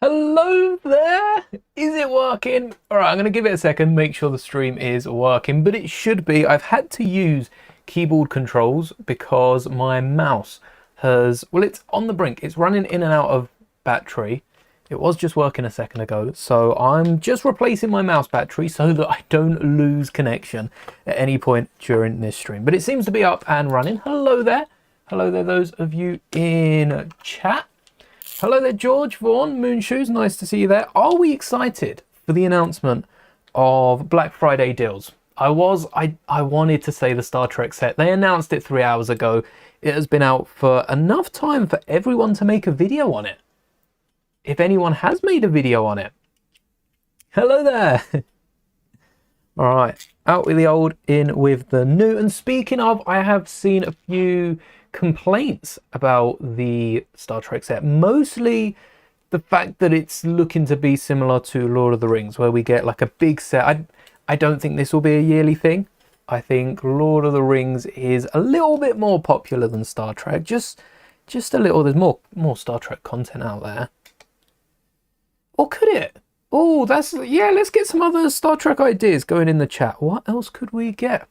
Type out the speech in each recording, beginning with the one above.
Hello there! Is it working? Alright, I'm going to give it a second, make sure the stream is working, but it should be. I've had to use keyboard controls because my mouse well, it's on the brink. It's running in and out of battery. It was just working a second ago, so I'm just replacing my mouse battery so that I don't lose connection at any point during this stream. But it seems to be up and running. Hello there. Hello there, those of you in chat. Hello there, George, Vaughan, Moonshoes, nice to see you there. Are we excited for the announcement of Black Friday deals? I wanted to say the Star Trek set. They announced it 3 hours ago. It has been out for enough time for everyone to make a video on it. If anyone has made a video on it. Hello there. All right, out with the old, in with the new. And speaking of, I have seen a few complaints about the Star Trek set, mostly the fact that it's looking to be similar to Lord of the Rings, where we get like a big set. I don't think this will be a yearly thing. I think Lord of the Rings is a little bit more popular than Star Trek, just a little. There's more Star Trek content out there. Or could it? Oh, yeah, let's get some other Star Trek ideas going in the chat. What else could we get?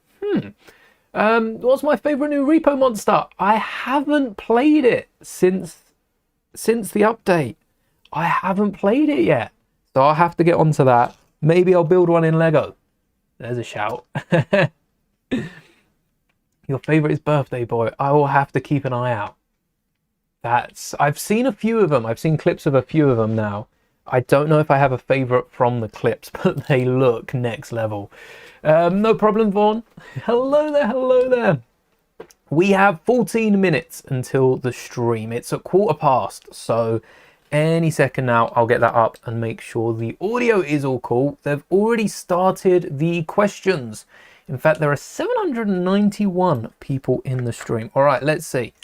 What's my favorite new repo monster? I haven't played it since the update. I haven't played it yet, so I'll have to get onto that. Maybe I'll build one in Lego. There's a shout. Your favorite is Birthday Boy. I will have to keep an eye out. I've seen a few of them. I've seen clips of a few of them now. I don't know if I have a favorite from the clips, but they look next level. No problem, Vaughn. Hello there, hello there. We have 14 minutes until the stream. It's at 1:15, so any second now I'll get that up and make sure the audio is all cool. They've already started the questions. In fact, there are 791 people in the stream. All right, let's see.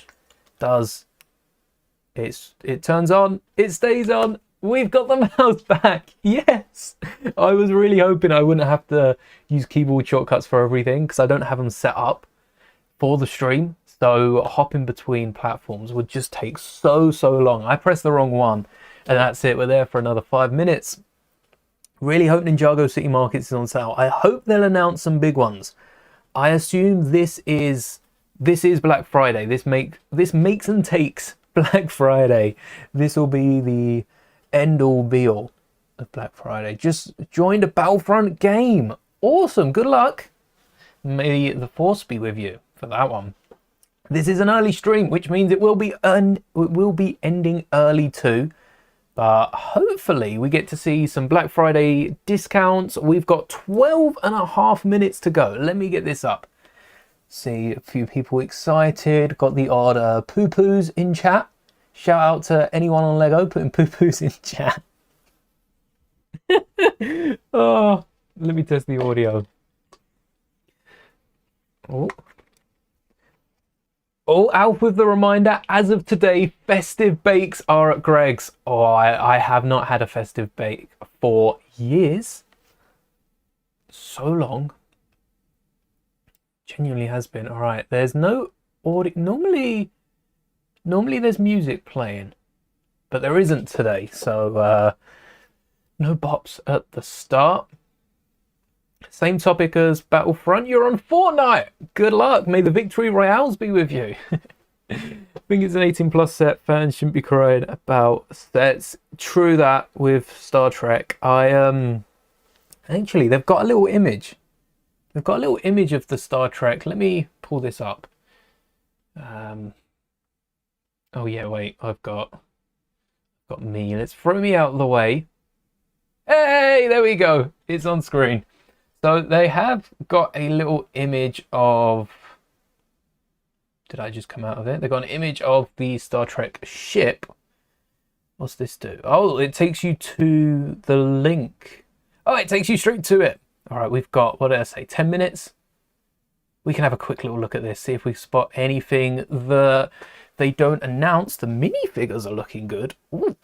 It turns on, it stays on. We've got the mouse back. Yes. I was really hoping I wouldn't have to use keyboard shortcuts for everything because I don't have them set up for the stream. So hopping between platforms would just take so long. I pressed the wrong one and that's it. We're there for another 5 minutes. Really hope Ninjago City Markets is on sale. I hope they'll announce some big ones. I assume this is Black Friday. This makes and takes Black Friday. This will be the end all be all of Black Friday. Just joined a Battlefront game. Awesome. Good luck. May the force be with you for that one. This is an early stream, which means it will be ending early too. But hopefully we get to see some Black Friday discounts. We've got 12.5 minutes to go. Let me get this up. See a few people excited. Got the odd poo-poos in chat. Shout out to anyone on Lego putting poo-poos in chat. Oh, let me test the audio. Oh, Alf with the reminder, as of today, festive bakes are at Greg's. Oh, I have not had a festive bake for years. So long. Genuinely has been. All right, there's no audio. Normally there's music playing, but there isn't today, so no bops at the start. Same topic as Battlefront. You're on Fortnite. Good luck. May the victory royales be with you. I think it's an 18+ set. Fans shouldn't be crying about sets. True that with Star Trek. Actually, they've got a little image. They've got a little image of the Star Trek. Let me pull this up. Oh yeah, wait, I've got me. Let's throw me out of the way. Hey, there we go. It's on screen. So they have got a little image of... Did I just come out of it? They've got an image of the Star Trek ship. What's this do? Oh, it takes you to the link. Oh, it takes you straight to it. All right, we've got, what did I say, 10 minutes? We can have a quick little look at this, see if we spot anything that they don't announce. The minifigures are looking good. Ooh.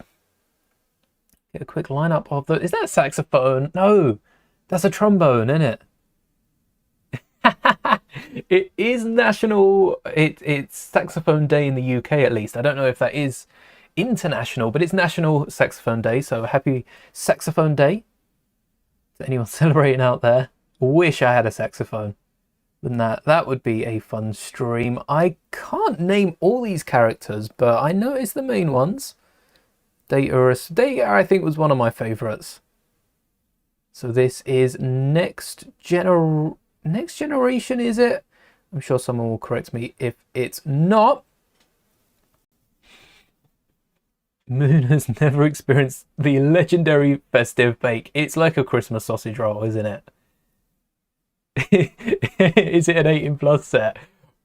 Get a quick lineup of the... Is that a saxophone? No, that's a trombone, isn't it? It is national... It's saxophone day in the UK, at least. I don't know if that is international, but it's National Saxophone Day, so happy Saxophone Day to anyone celebrating out there. Wish I had a saxophone. Wouldn't that would be a fun stream. I can't name all these characters, but I noticed the main ones. Data, I think, was one of my favorites. So this is next generation, is it? I'm sure someone will correct me if it's not. Moon has never experienced the legendary festive bake. It's like a Christmas sausage roll, isn't it? Is it an 18+ set?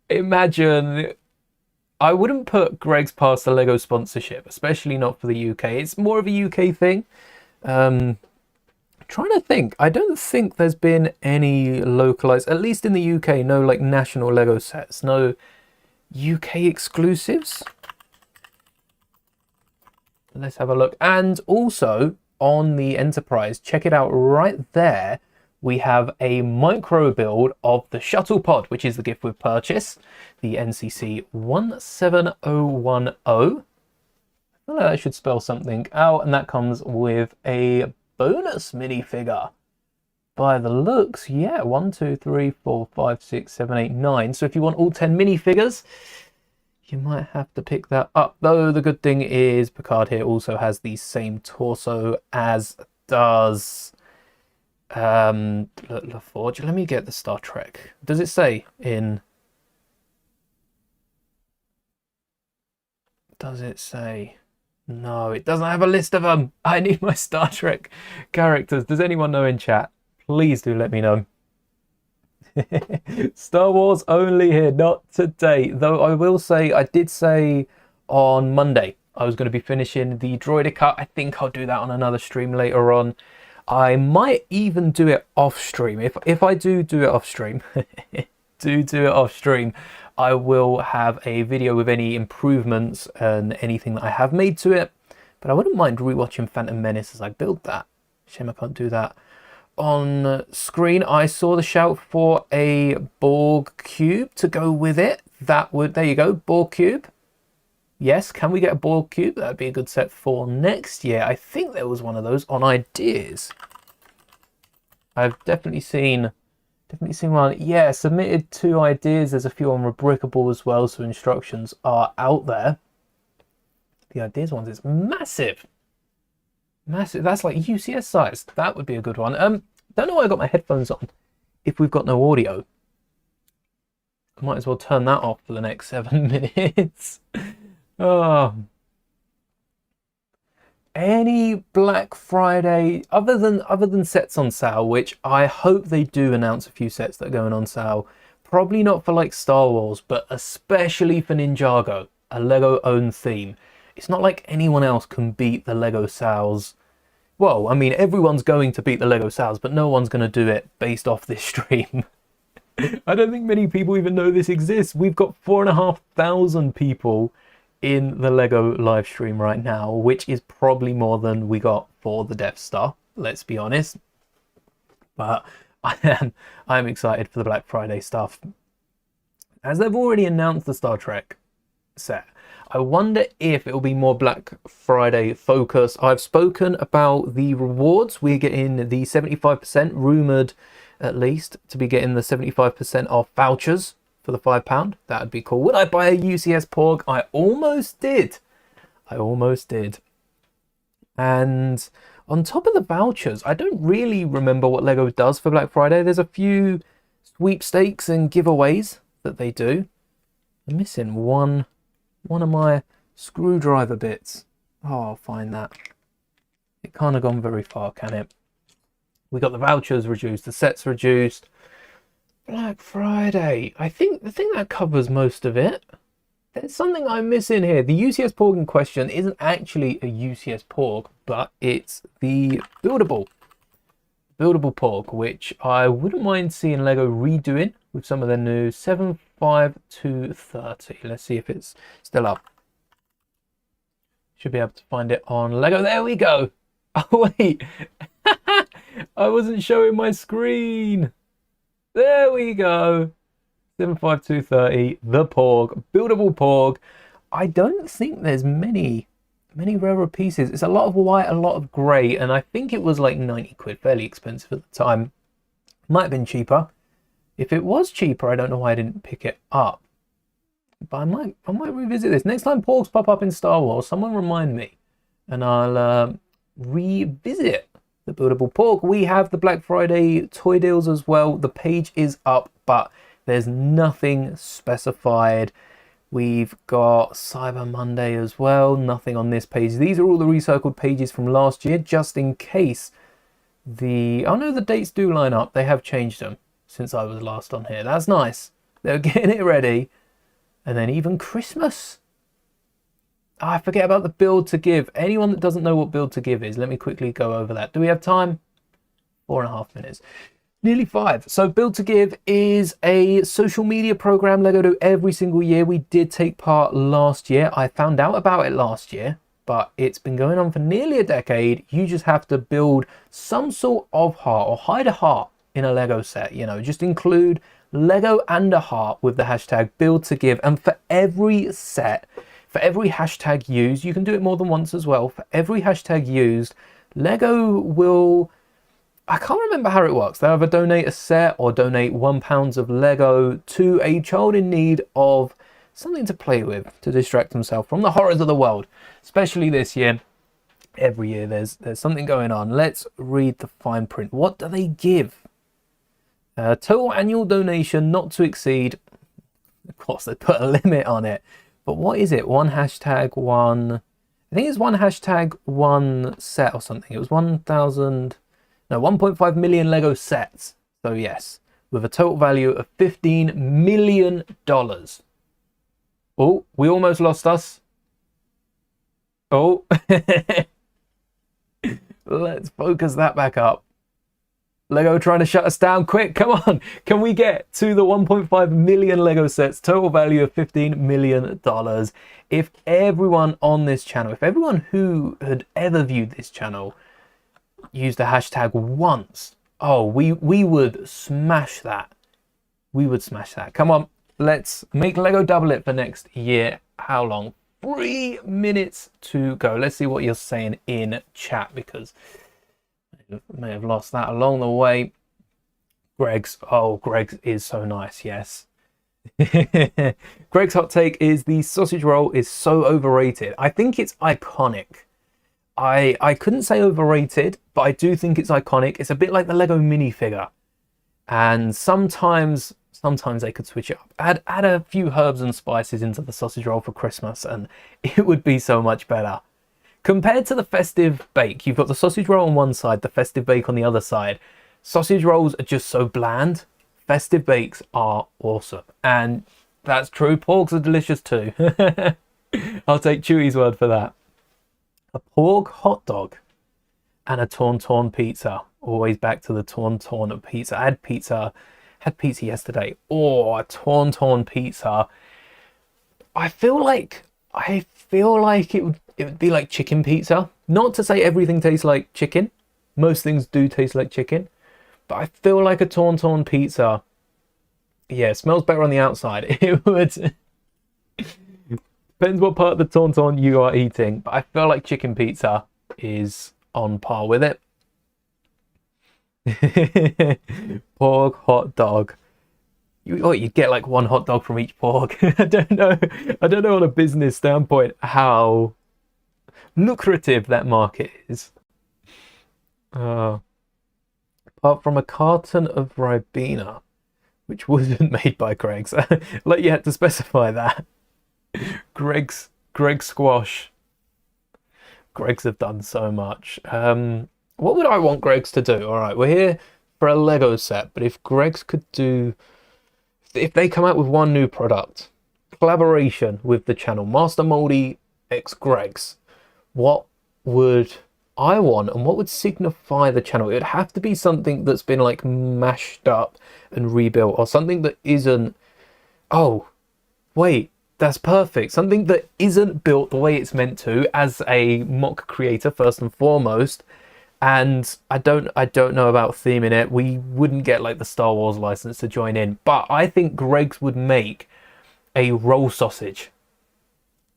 Imagine. I wouldn't put Greg's past the Lego sponsorship, especially not for the UK. It's more of a UK thing. Trying to think. I don't think there's been any localized, at least in the UK, no like national Lego sets, no UK exclusives. Let's have a look. And also on the Enterprise, check it out right there. We have a micro build of the Shuttlepod, which is the gift with purchase, the NCC 17010. I feel like I should spell something out, and that comes with a bonus minifigure. By the looks, yeah, 1, 2, 3, 4, 5, 6, 7, 8, 9. So if you want all 10 minifigures, you might have to pick that up. Though the good thing is Picard here also has the same torso as does LaForge. Let me get the Star Trek. Does it say in? Does it say? No, it doesn't have a list of them. I need my Star Trek characters. Does anyone know in chat? Please do let me know. Star Wars only here, not today. Though I will say, I did say on Monday I was going to be finishing the Droider cut. I think I'll do that on another stream later on. I might even do it off stream. If I do it off stream, do it off stream, I will have a video with any improvements and anything that I have made to it. But I wouldn't mind rewatching Phantom Menace as I build that. Shame I can't do that on screen. I saw the shout for a Borg cube to go with it. That would, there you go, Borg cube. Yes, can we get a Borg cube? That'd be a good set for next year. I think there was one of those on ideas. I've definitely seen one. Yeah, submitted 2 ideas. There's a few on Rubricable as well, so instructions are out there. The ideas ones is massive. Massive. That's like U.S.S size. That would be a good one. Don't know why I got my headphones on if we've got no audio. I might as well turn that off for the next 7 minutes. Oh. Any Black Friday other than sets on sale, which I hope they do announce a few sets that are going on sale. Probably not for like Star Wars, but especially for Ninjago, a Lego owned theme. It's not like anyone else can beat the Lego sales. Well, I mean, everyone's going to beat the Lego sales, but no one's going to do it based off this stream. I don't think many people even know this exists. We've got 4,500 people in the Lego live stream right now, which is probably more than we got for the Death Star, let's be honest. But I am excited for the Black Friday stuff. As they've already announced the Star Trek set, I wonder if it will be more Black Friday focus. I've spoken about the rewards. We're getting the 75%, rumoured at least, to be getting the 75% off vouchers for the £5. That would be cool. Would I buy a U.S.S Porg? I almost did. And on top of the vouchers, I don't really remember what Lego does for Black Friday. There's a few sweepstakes and giveaways that they do. I'm missing one of my screwdriver bits. Oh, I'll find that. It can't have gone very far, can it? We got the vouchers reduced, the sets reduced. Black Friday. I think the thing that covers most of it. There's something I'm missing here. The U.S.S Porg in question isn't actually a U.S.S Porg, but it's the buildable Porg, which I wouldn't mind seeing Lego redoing with some of their new 75230. Let's see if it's still up. Should be able to find it on Lego. There we go. Oh wait, I wasn't showing my screen. There we go. 75230, the Porg, buildable Porg. I don't think there's many Many rarer pieces. It's a lot of white, a lot of grey, and I think it was like 90 quid, fairly expensive at the time. Might have been cheaper. If it was cheaper, I don't know why I didn't pick it up. But I might revisit this. Next time porgs pop up in Star Wars, someone remind me, and I'll revisit the buildable porg. We have the Black Friday toy deals as well. The page is up, but there's nothing specified. We've got Cyber Monday as well. Nothing on this page. These are all the recycled pages from last year, just in case oh no, the dates do line up. They have changed them since I was last on here. That's nice. They're getting it ready. And then even Christmas. I forget about the build to give. Anyone that doesn't know what build to give is, let me quickly go over that. Do we have time? 4.5 minutes. Nearly 5. So build to give is a social media program Lego do every single year. We did take part last year. I found out about it last year, but it's been going on for nearly a decade. You just have to build some sort of heart or hide a heart in a Lego set. You know, just include Lego and a heart with the hashtag build to give. And for every set, for every hashtag used, you can do it more than once as well. For every hashtag used, Lego will, I can't remember how it works. They either donate a set or donate £1 of Lego to a child in need of something to play with, to distract themselves from the horrors of the world. Especially this year. Every year there's something going on. Let's read the fine print. What do they give? Total annual donation not to exceed, of course they put a limit on it, but what is it? One hashtag, one, I think it's one hashtag, one set or something. It was 1.5 million Lego sets. So yes, with a total value of $15 million. Oh, we almost lost us. Oh, let's focus that back up. Lego trying to shut us down. Quick, come on. Can we get to the 1.5 million Lego sets, total value of $15 million? If everyone on this channel, if everyone who had ever viewed this channel used the hashtag once, oh, we would smash that. We would smash that. Come on, let's make Lego double it for next year. How long? 3 minutes to go. Let's see what you're saying in chat, because may have lost that along the way. Greg's is so nice. Yes. Greg's hot take is the sausage roll is so overrated. I think it's iconic. I couldn't say overrated, but I do think it's iconic. It's a bit like the Lego minifigure, and sometimes they could switch it up. Add a few herbs and spices into the sausage roll for Christmas, and it would be so much better. Compared to the festive bake, you've got the sausage roll on one side, the festive bake on the other side. Sausage rolls are just so bland. Festive bakes are awesome. And that's true, porgs are delicious too. I'll take Chewy's word for that. A porg hot dog and a tauntaun pizza. Always back to the tauntaun pizza. I had pizza yesterday. Oh, a tauntaun pizza. I feel like it would be like chicken pizza. Not to say everything tastes like chicken. Most things do taste like chicken. But I feel like a tauntaun pizza, yeah, it smells better on the outside. It would. Depends what part of the tauntaun you are eating. But I feel like chicken pizza is on par with it. Porg hot dog. You get like one hot dog from each porg. I don't know on a business standpoint how lucrative that market is. Apart from a carton of Ribena, which wasn't made by Greg's. Like you had to specify that. Greg's squash. Greg's have done so much. What would I want Greg's to do? All right, we're here for a Lego set, but if Greg's could do, if they come out with one new product, collaboration with the channel, Master Moldy x Greg's, what would I want and what would signify the channel? It would have to be something that's been like mashed up and rebuilt, or something that isn't, oh wait, that's perfect, something that isn't built the way it's meant to as a mock creator first and foremost. And I don't know about theming it. We wouldn't get like the Star Wars license to join in, but I think Greg's would make a roll sausage.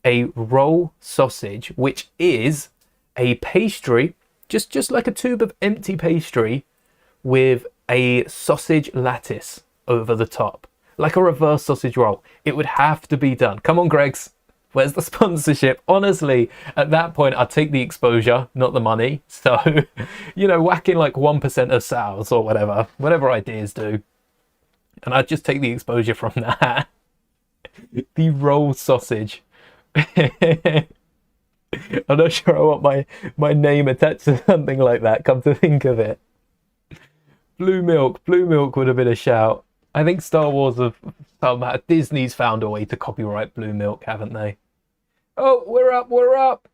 a roll sausage, which is a pastry, just like a tube of empty pastry with a sausage lattice over the top, like a reverse sausage roll. It would have to be done. Come on, Greggs. Where's the sponsorship? Honestly, at that point, I'd take the exposure, not the money. So, you know, whack in like 1% of sales or whatever ideas do. And I'd just take the exposure from that. The roll sausage. I'm not sure I want my name attached to something like that, come to think of it. Blue milk would have been a shout. I think Star Wars somehow Disney's found a way to copyright blue milk, haven't they? Oh, we're up.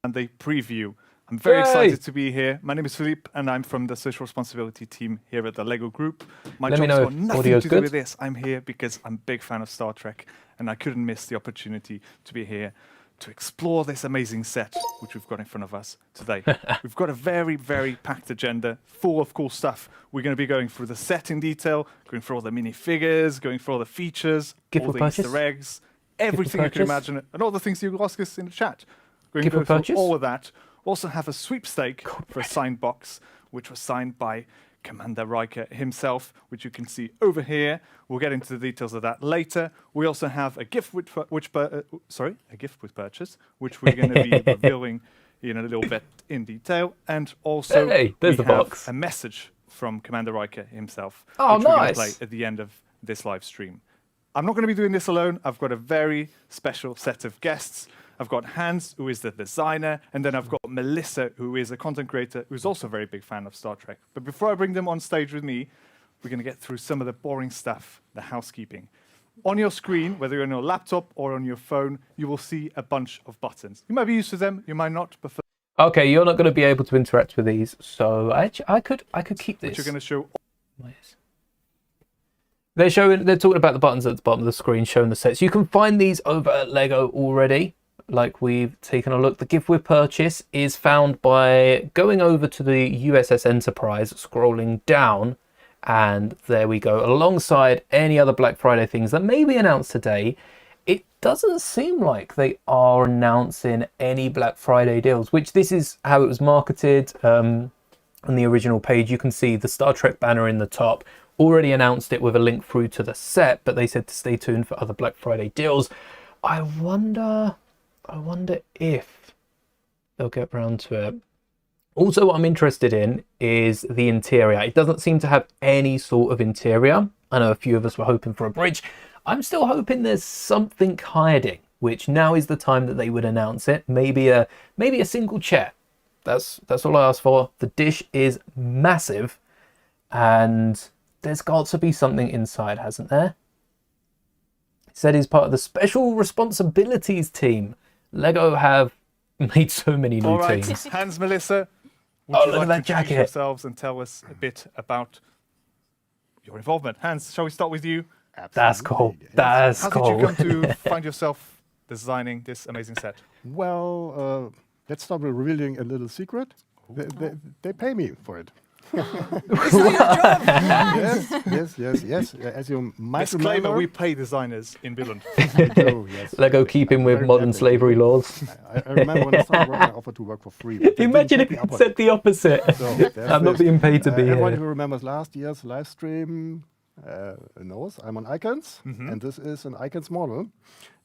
And they preview. I'm very excited to be here. My name is Philippe, and I'm from the social responsibility team here at the LEGO Group. My job's got nothing to do with this. I'm here because I'm a big fan of Star Trek, and I couldn't miss the opportunity to be here to explore this amazing set, which we've got in front of us today. We've got a very, very packed agenda, full of cool stuff. We're going to be going through the set in detail, going through all the minifigures, going through all the features, all the Easter eggs, everything you can imagine, and all the things you ask us in the chat. We're going to go through all of that. We also have a sweepstake for a signed box, which was signed by Commander Riker himself, which you can see over here. We'll get into the details of that later. We also have a gift with purchase, which we're going to be revealing in a little bit in detail. And also, there's the box. A message from Commander Riker himself, which we're going to play at the end of this live stream. I'm not going to be doing this alone. I've got a very special set of guests. I've got Hans, who is the designer, and then I've got Melissa, who is a content creator, who's also a very big fan of Star Trek. But before I bring them on stage with me, we're going to get through some of the boring stuff, the housekeeping. On your screen, whether you're on your laptop or on your phone, you will see a bunch of buttons. You might be used to them, you might not, but okay, you're not going to be able to interact with these, so I could keep this. Which you're going to show. They're talking about the buttons at the bottom of the screen, showing the sets. You can find these over at Lego already. Like we've taken a look. The gift with purchase is found by going over to the U.S.S. Enterprise, scrolling down, and there we go. Alongside any other Black Friday things that may be announced today, it doesn't seem like they are announcing any Black Friday deals, which this is how it was marketed. On the original page, you can see the Star Trek banner in the top. Already announced it with a link through to the set, but they said to stay tuned for other Black Friday deals. I wonder if they'll get around to it. Also, what I'm interested in is the interior. It doesn't seem to have any sort of interior. I know a few of us were hoping for a bridge. I'm still hoping there's something hiding, which now is the time that they would announce it. Maybe a single chair. That's all I asked for. The dish is massive, and there's got to be something inside, hasn't there? It said he's part of the special responsibilities team. Lego have made so many new teams. Hans, Melissa, would you like to introduce yourselves and tell us a bit about your involvement? Hans, shall we start with you? Absolutely. That's cool. That's How did you come to find yourself designing this amazing set? Well, let's start with revealing a little secret. They pay me for it. Yes. As you might Disclaimer, remember, we pay designers in Billund. Yes. Lego keeping with modern slavery laws. I remember when I started working, I offered to work for free. Imagine if it said the opposite. So I'm not being paid to be everyone here. who remembers last year's live stream knows I'm on Icons, and this is an Icons model.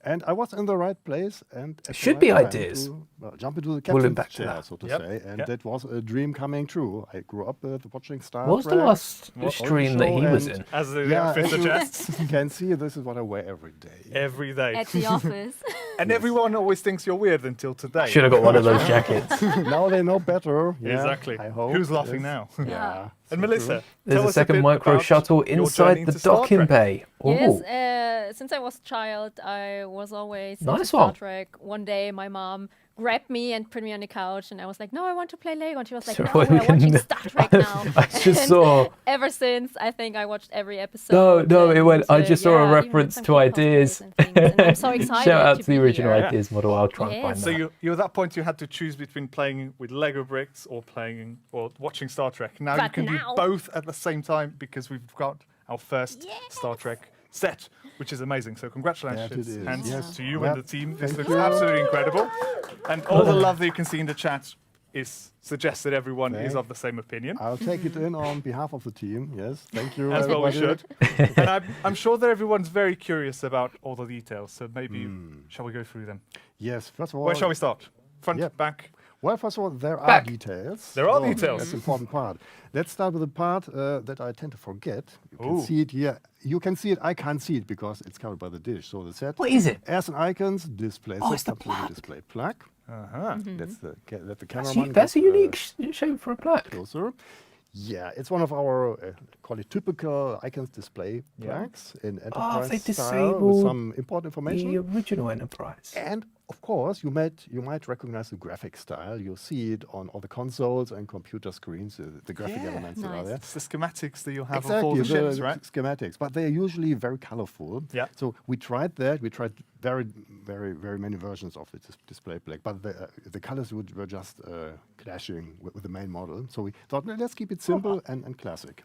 And I was in the right place, and It should be ideas. Jump into the We'll captain's back to chair, that. so to say, and that was a dream coming true. I grew up watching Star What was the Trek. last stream that he was in? As the outfit suggests. You can see this is what I wear every day. Every day. At the office. And everyone always thinks you're weird until today. Should have got one of those jackets. Now they know better. Yeah, Exactly. I hope. Who's laughing now? Yeah. And Melissa, There's tell a us second bit micro about shuttle your inside journey the into Star docking Trek. bay. Ooh. Yes, since I was a child, I was always into Nice Star one. Trek. One day, my mom grabbed me and put me on the couch, and I was like, "No, I want to play Lego." And she was like, So "No, we we're watching can- Star Trek now." I just And saw. Ever since, I think I watched every episode. No, it went. I and, just saw a even did reference some to cosplays ideas. and things, and I'm so excited Shout out to the be original here. ideas model. I'll try and Yes. find So that. you at that point you had to choose between playing with Lego bricks or watching Star Trek. Now you But can now- do both at the same time because we've got our first Yes. Star Trek set, which is amazing. So congratulations, That it is. Hans, Yes. to you Yep. and the team. This Thank looks you. absolutely incredible. And all the love that you can see in the chat suggests that everyone is of the same opinion. I'll take it in on behalf of the team. Yes, thank you. As well we everybody. should. And I'm sure that everyone's very curious about all the details. So maybe, shall we go through them? Yes, first of all. Where shall we start? Front, Yep. back? Well, first of all, there are Back. details. There are So details. That's an important part. Let's start with the part that I tend to forget. You can Ooh. see it here. You can see it. I can't see it because it's covered by the dish. So the set. What is it? As an icons display. Oh, set it's the comes with a plug. display plug. Uh-huh. That's the let the That's, cameraman. that's a get, unique shape for a plaque. closer. Yeah, it's one of our call it typical icons display Yeah. plaques in Oh, enterprise they style with disabled some important information. The original Enterprise. And of course, you might recognize the graphic style. You'll see it on all the consoles and computer screens. The graphic Yeah, elements that are nice. there. It's the schematics that you'll have of all Exactly, the ships, right? schematics, but they're usually very colorful. Yeah. So we tried that. We tried very many versions of the display plaque, but the colors were just clashing with the main model. So we thought, let's keep it simple and classic.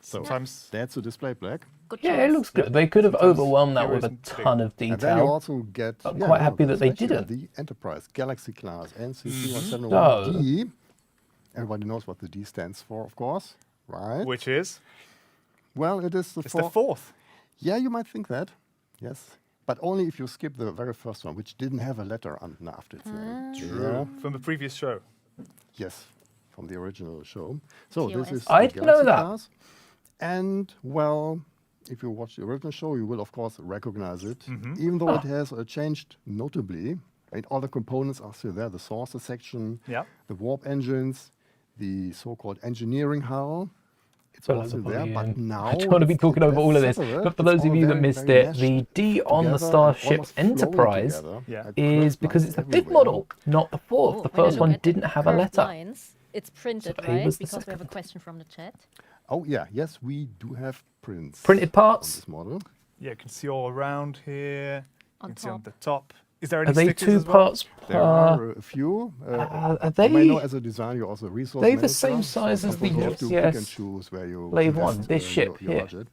So Sometimes that's the display plaque. Good Yeah, choice. it looks good. They could have Sometimes overwhelmed that hero with a isn't big. ton of And then you detail. also get. I'm quite happy that that's they actually didn't. The Enterprise Galaxy class Oh. NC-171D. Everybody knows what the D stands for, of course, right? which is Well, it is the it's the fourth. fourth. Yeah, you might think that. Yes. But only if you skip the very first one, which didn't have a letter after its name. Yeah. From the previous show. Yes, from the original show. So this TOS. is I the didn't know Galaxy that. class. And, well, if you watch the original show, you will, of course, recognize it. Even though it has changed notably. And all the components are still there. The saucer section, Yeah. the warp engines, the so-called engineering hull. It's Well, all still there, yeah. but now... I don't want to be talking over all of this, separate. but for It's those of all you that very, missed very it, the meshed D on the together and Starship almost flowing Enterprise together. Yeah. Like is curved because lines it's the fifth everywhere. model, not the fourth. Oh, The when I first look one at didn't have a curved letter. lines, it's printed, So A right? was the Because we have a second. question from the chat. Oh yeah, yes, we do have prints. Printed on parts. this model. Yeah, you can see all around here. You On can see on top. the top. Is there any Are they stickers two as well? parts There per? are a few. are you may know they- as a designer, you're also a resource they the manager, same size so as the you have to pick and U.S. choose where you Slave invest, One, this ship your here. budget.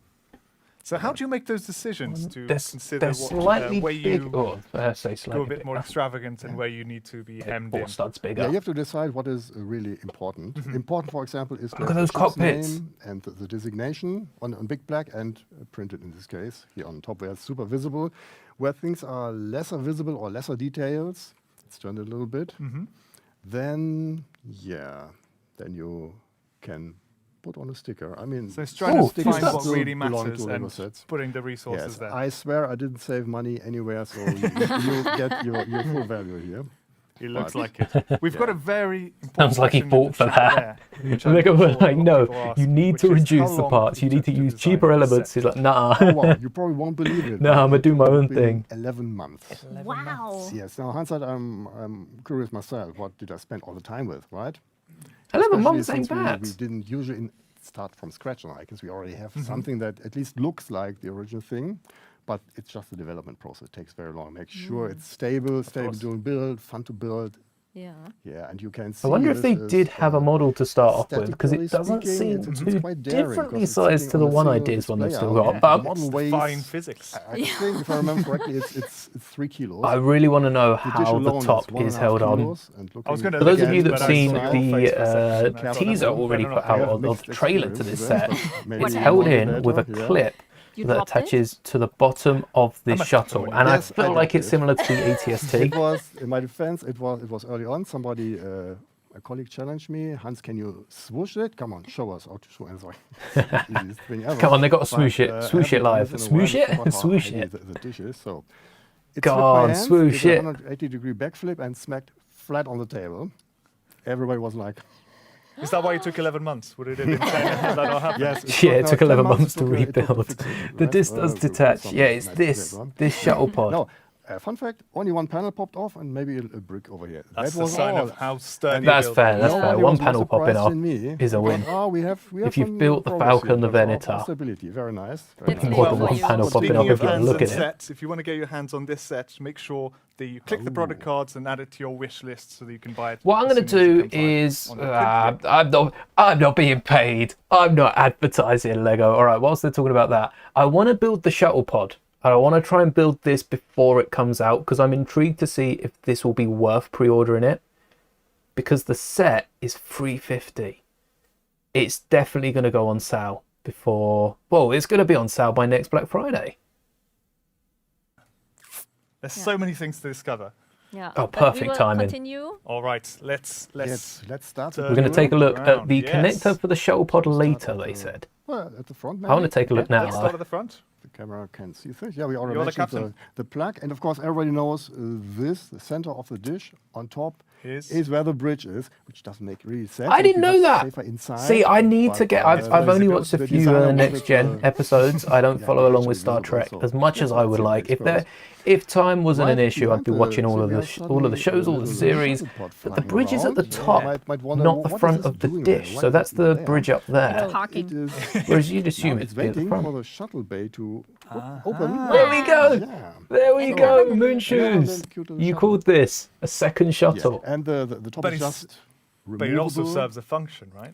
So how do you make those decisions to They're, consider they're what, slightly where big. you Oh, say go slightly a bit more bigger. extravagant and where you need to be hemmed in? Four studs bigger. Yeah, you have to decide what is really important. Important, for example, is to Look have at the those ship's cockpits. name and the designation on big black and printed in this case here on top where it's super visible. Where things are lesser visible or lesser details, it's turned a little bit. Then you can put on a sticker. I mean, So it's trying Oh, to find stickers what still really belong matters to Lego and sets. putting the resources Yes, there. I swear I didn't save money anywhere, so you get your full value here. It looks But- like it. We've got a very important Sounds like he question in fought the for chat that. there, which I'm They go sure a like, lot of no, people ask, you need which to is how reduce the long parts. You it need to took use design cheaper this elements. set. He's like, nah. Oh, wow, you probably won't believe it. No, but I'ma do my it own took me thing. 11 months. Wow. Yes, now hindsight, I'm curious myself. What did I spend all the time with, right? 11 Especially months ain't since bad. we didn't usually start from scratch on icons. We already have something that at least looks like the original thing, but it's just the development process. It takes very long. Make sure it's stable course. to build, fun to build. Yeah. Yeah, and you can see. I wonder if this they is, did have a model to start off with, because statically it doesn't speaking, seem it's too quite daring, differently 'cause it's sized sitting to the on a one single ideas one they've display still arm. got. But The model weighs, Fine physics. I think, if I remember correctly, it's 3 kilos. I really want to know The dish how the alone top 1.5 is held on. kilos, and I was gonna For look those of at you it, that but have I seen saw your face for a second, and I thought, teaser I don't already know put if I out, have or the mixed trailer to this set, experience, but maybe it's you held know in better, with a yeah. clip You that dropped it? attaches to the bottom of the I'm a shuttle. phone. And Yes, I feel I like dropped it's it. similar to the ATST. It was, in my defense, it was early on. Somebody, a colleague challenged me. Hans, can you swoosh it? Come on, show us how to swoosh it. Sorry. Easiest thing ever. Come on, they gotta But, swoosh it. I Swoosh it haven't done live. this in a while. Swoosh it? I forgot how Swoosh heavy it. The dish is, so. It Go slipped my on, hands, swoosh did a it. 180-degree backflip and smacked flat on the table. Everybody was like, Is that why it took 11 months? Would it have been 10 had that not happened? yes. Yeah, it no, took 10 11 months to it took rebuild. fix it, The right? disc does With detach. some Yeah, it's nice this grip on. shuttle pod. No, fun fact, only one panel popped off and maybe a brick over here. That's that the was sign all. of how sturdy. That's fair. That's fair. Nobody One was more panel popping surprised off than me. is a win. We have If you've some built the progress Falcon, here the in terms of Venator. stability. Very nice. That's Very more nice. than Well, one you- panel popping Speaking off of if you hands look and at it. sets, if you want to get your hands on this set, make sure that you click the product cards and add it to your wish list so that you can buy it. What I'm as going to soon as it do comes is, live on the print I'm not being paid. I'm not advertising Lego. All right, whilst they're talking about that, I want to build the Shuttlepod. And I want to try and build this before it comes out because I'm intrigued to see if this will be worth pre-ordering it. Because the set is $350. It's definitely going to go on sale before. Well, it's going to be on sale by next Black Friday. There's so many things to discover. Yeah. Oh, But we perfect will timing. Continue. All right, let's Let's start. turn We're going to take a look at around. the Yes. connector for the Shuttlepod later, Start they at said. Well, at the front, I want to take a look now. Let's start at the front. The camera can see things. Yeah, we already You're the mentioned captain. the plug. And of course, everybody knows this, the center of the dish on top Here's- is where the bridge is, which doesn't make really sense. I didn't know that. Safer inside, See, I need to but, get. I've only watched a the few designer Next wanted, Gen episodes. I don't yeah, follow along actually with Star visible, Trek so as much as I would like. If time wasn't an Right issue, I'd be behind watching the- all so of we the are all of the suddenly shows, a all the little series. shuttlepod But the flying bridge is at the around. top, Might wonder, not the what is front this of the doing there? dish. Why So is that's it the there? bridge up there. It's parking. It is Whereas you'd assume now it'd it's be at the waiting front. for the shuttle bay to open. There we go. Yeah. There we And go. then- Moon Yeah, shoes. then cute little You shuttle. called this a second shuttle. Yeah. And the top But is it's- just But it also removable. serves a function, right?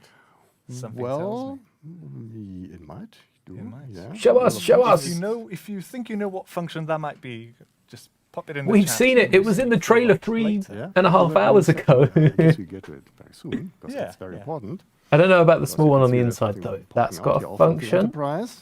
Something tells Well, me. it might do. It might. Yeah. Show us, show us. If you think you know what function that might be, just pop it in the We've chat. seen it. It was in the trailer three Yeah. and a half hours ago. I guess we get to it very soon because Yeah, it's very yeah. important. I don't know about the Because small you one can on the see there's inside something though. poking That's out got here a off of the function. Enterprise.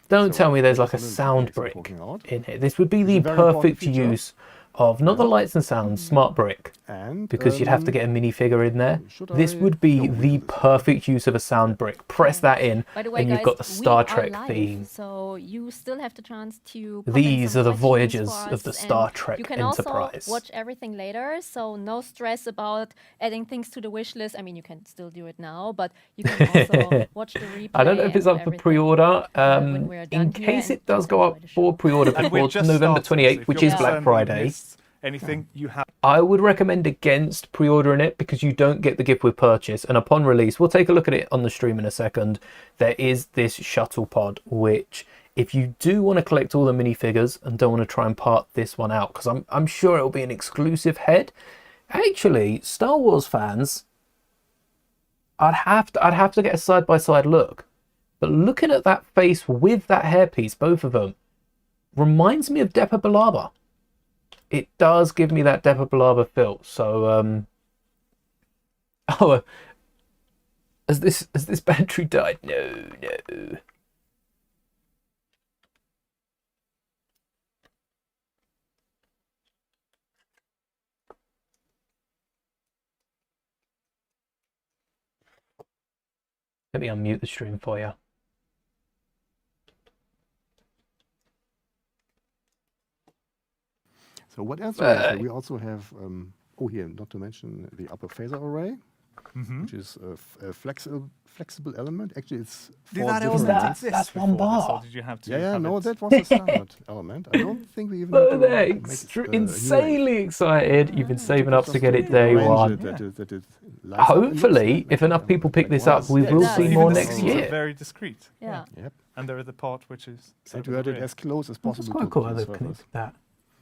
Don't So tell me there's like a there's a little sound bit brick poking out. in here. This would be It's the a very important perfect feature. use of not the lights and sounds smart brick, And because you'd have to get a minifigure in there. should This I- would be no, we the do this. perfect use of a sound brick. Press that in, By the way, and guys, you've got the we Star are Trek live, theme. so you still have the chance to. Pop in These some are the questions Voyagers for of the us, and Star Trek You can Enterprise. also watch everything later, so no stress about adding things to the wish list. I mean, you can still do it now, but you can also watch the replay. I don't know if it's and up for everything, pre-order. when we're done In here case and it does just go enjoy up the show. for pre-order And we're before just November starting, 28th, so if which you're is Black concerned that you Friday, missed anything, you have. I would recommend against pre-ordering it because you don't get the gift with purchase. And upon release, we'll take a look at it on the stream in a second. There is this Shuttlepod, which if you do want to collect all the minifigures and don't want to try and part this one out, because I'm sure it'll be an exclusive head. Actually, Star Wars fans, I'd have to get a side-by-side look. But looking at that face with that hairpiece, both of them, reminds me of Depa Billaba. It does give me that Depa Billaba feel. So, has this battery died? No. Let me unmute the stream for you. So what else do we have? We also have, here, not to mention the upper phaser array, which is a flexible element. Actually, it's Did four that different element That's exist one before this, bar. or did you have to Yeah, have no, it? that was a standard element. I don't think we even Look had at to that, make it, a new insanely excited. You've been saving up to Just get it day arrange one. it that it lights up and looks Hopefully, like if enough that. people pick Like this wow. up, we Yeah, will it see does. more Even the next seams are year. very discreet. Yeah. Yep. And there is the part which is. And to have it as close as That's possible quite to cool how the they've surface. connected that.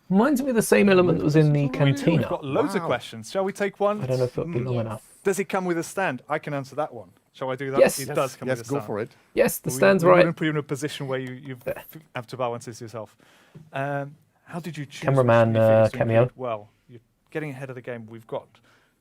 Reminds me of the same element that was in the We've cantina. got loads of Wow. questions. Shall we take one? I don't know if it'll be long Yes. enough. Does it come with a stand? I can answer that one. Shall I do that? Yes. It Yes. does come Yes, with a go stand. for it. Yes, the We- stand's we right. wouldn't put you in a position where you have to balance this yourself. How did you choose? which Cameraman, minifigures to cameo. include? Well, you're getting ahead of the game. We've got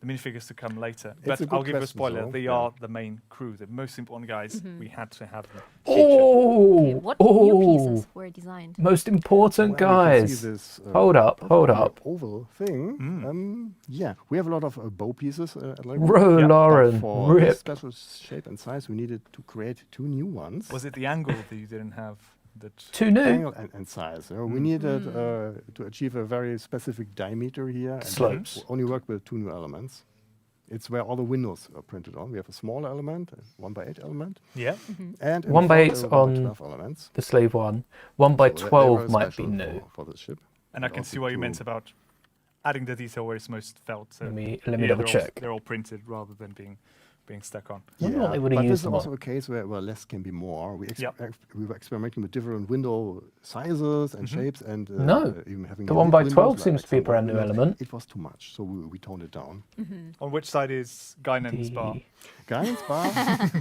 the minifigures to come later. It's But a good I'll give you a question, spoiler. though. They Yeah. are the main crew, the most important guys. We had to have them. Okay, Oh, what new pieces were designed? most important Well, you can see guys. this, Hold up, hold oval- up. Oval thing. Yeah, we have a lot of bow pieces. Like Ro, Yeah. Lauren, for this rip. special shape and size, we needed to create two new ones. Was it the angle that you didn't have? That Too new. Angle and size. We needed to achieve a very specific diameter here. And Slopes. we only work with two new elements. It's where all the windows are printed on. We have a small element, a 1x8 element, yeah. and in 1x8 front, 's on 1x12 elements. The slave one. 1 by So they 12 were might be special new. for this ship. And I can see what you meant about adding the detail where it's most felt. So Let me double check. They're all printed rather than being stuck on. I wonder what they would have but used this is them also on. a case where less can be more. We were experimenting with different window sizes and shapes, and No, even having the 1 by windows 12 like seems to be a some brand new windows. element. It was too much, so we toned it down. On which side is Guinan's bar? Guidance bar.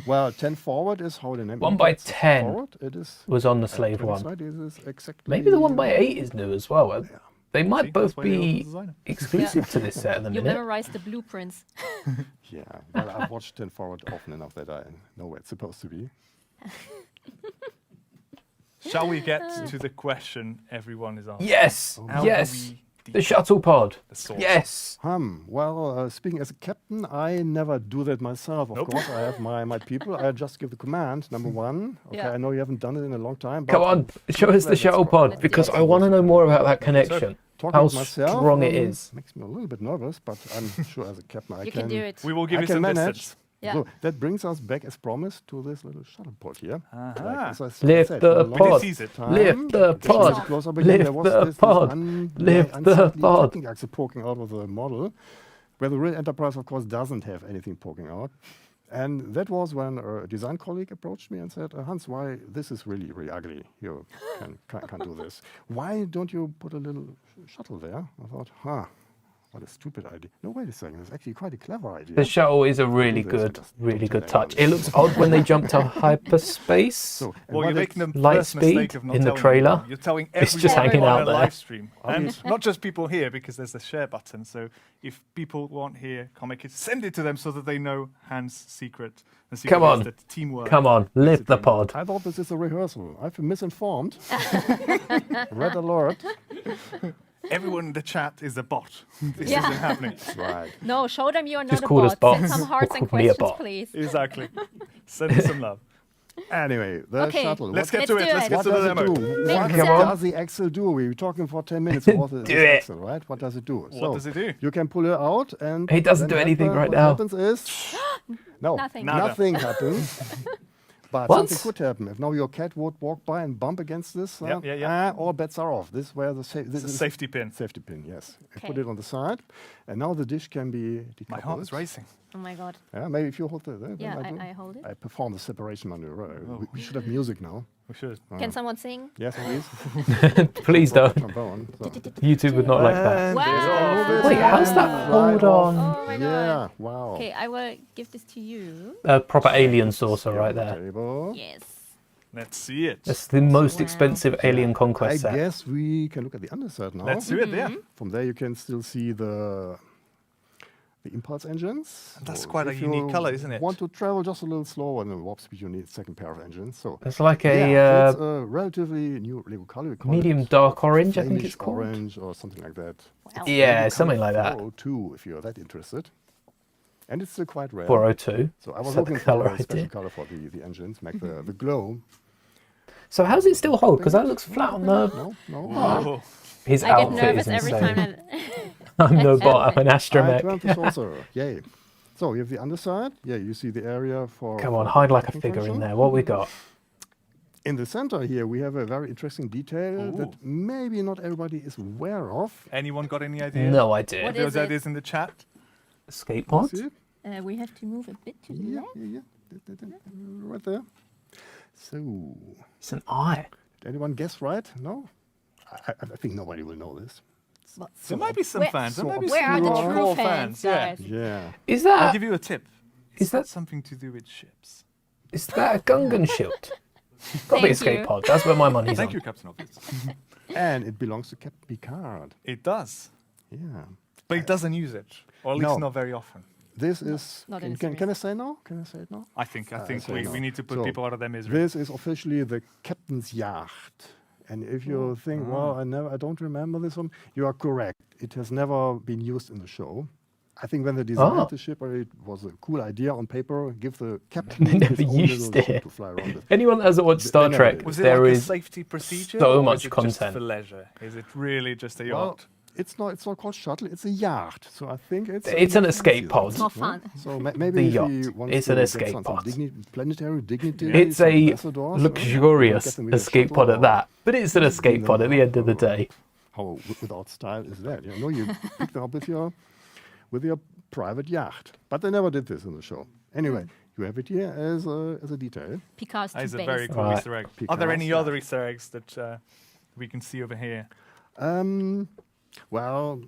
Well, 10 forward is how the name. 1 by indicates. 10 forward, it is. was on the slave 20 one. side is exactly. Maybe the 1 by 8 is new as well. They might See, both that's why you're the be designer. exclusive to this set at the You minute. memorized the blueprints. Yeah, well, I've watched 10 forward often enough that I know where it's supposed to be. Shall we get to the question everyone is asking? Yes, How do yes. we The shuttle pod. the source? Yes. Well, speaking as a captain, I never do that myself, of Nope. course. I have my people. I just give the command, number one. Okay, Yeah. I know you haven't done it in a long time. But Come on, show us the let's shuttle go. pod because I want to know more about that connection. Talking How with myself, strong it is. makes me a little bit nervous, but I'm sure as a captain I You can do it. We will give I you can some manage. distance. Yeah. So that brings us back, as promised, to this little shuttle pod here. Aha. as I Lift said, the for We pod. did tease it. time, Lift the just a little pod. closer again, Lift there was the this pod. Lift the unsightly pod. tacking axle poking out of the model, where the real Enterprise, of course, doesn't have anything poking out. And that was when a design colleague approached me and said, Hans, why this is really, really ugly. You can't do this. Why don't you put a little shuttle there? I thought, what a stupid idea. No, wait a second. It's actually quite a clever idea. The shuttle is a really good touch. It looks odd when they jump to hyperspace. and Well, what you're is- making the Light first mistake speed of not in the telling trailer. anyone. You're telling It's everyone just hanging on out a there. live stream. And not just people here, because there's the share button. So if people want here comic kits, send it to them so that they know Hans' secret. The secret Come on. is that teamwork. Come on, lift the pod. I thought this is a rehearsal. I've been misinformed. Red alert. Everyone in the chat is a bot. This Yeah. isn't happening. Right. No, show them you are Just not a call us bot. Send bots. some hearts Or and call me a questions, bot. please. Exactly. Send me some love. Anyway, the Okay, shuttle. Let's what get to Let's it. do Let's it. get what to the does it demo. do? Make What some- does the axle do? We were talking for 10 minutes about this Do it. axle, right? What does it do? What does it do? You can pull it out and... He doesn't then do anything right what now. happens is... No, Nothing. Nada. nothing happens. But What? something could happen. If now your cat would walk by and bump against this, Yeah. all bets are off. This is where this It's a is safety pin. safety pin, yes. I Okay. put it on the side, and now the dish can be decoupled. My heart is racing. Oh my god. Yeah, maybe if you hold the... then Yeah, do. I hold it. I perform the separation maneuver. We should have music now. We should. Can someone sing? Yes, please. Please don't. Trombone. So. YouTube would not like that. And Wow. there's Wait, how's that hold on? Oh my Yeah, god. wow. Okay, I will give this to you. A proper alien saucer right there. Table. Yes. Let's see it. That's the most Wow. expensive alien I conquest set. guess we can look at the underside now. Let's do it, yeah. From there you can still see the impulse engines. That's So quite a if unique you colour, isn't it? Want to travel just a little slower than the warp speed, you need a second pair of engines. So It's like yeah, a it's a relatively new Lego color. We call medium it dark orange, I think flameish it's called. orange or something like that. Wow. Yeah, Lego something color like that. 402, if you're that interested. And it's still quite rare. 402. So I was So the looking colour for a special idea. color for the engines, make the glow. So how's it still hold? Because that looks flat on the... No. Oh, His I get outfit nervous is every insane. time. I'm no bot, I'm an I astromech. turned the saucer. Yay. So you have the underside. Yeah, you see the area for... Come on, for hide like a tracking figure in function. there. What we got? In the center here, we have a very interesting detail Ooh. that maybe not everybody is aware of. anyone got any idea? No idea. What Those is it? ideas in the chat. Escape pod? See it? We have to move a bit to the Yeah, left. right there. So, It's an eye. did anyone guess right? No? I think nobody will know this. But There might be some Where- fans. There might be Where are some the Obscure true core fans, Yeah. guys? Yeah. Is I'll that give you a tip. Is that- something to do with ships? is that a Gungan shield? Got the Thank escape you. pod. That's where my money's Thank on. you, Captain Obvious. And it belongs to Captain Picard. It does, Yeah. but he doesn't use it, or at least No. not very often. This is... not in can, the can I say no? Can I say it now? I think so we, no. we need to put So, people out of their misery. This is officially the captain's yacht. And if you think, well, I don't remember this one, you are correct. It has never been used in the show. I think when they designed the ship, it was a cool idea on paper. Give the captain They never his own used little ship it. to fly around with. Anyone that hasn't watched They Star never Trek, did. Was it there like a is safety procedure? so or much is it content. Just for leisure? Is it really just a Well, yacht? it's not called shuttle, it's a yacht. So I think it's... It's an more escape fancy pod. It's more fun. So maybe if yacht. he wants It's to an get escape some pod. planetary dignity. It's some a ambassadors, luxurious get them with a escape shuttle pod at or- that. But it's an escape pod at the end of the day. how without style is that? You know, you pick them up with your private yacht. But they never did this in the show. Anyway, you have it here as a detail. Picard's That is a base. very cool Right. Easter egg. Are Picard's there any yacht. other Easter eggs that we can see over here? Well,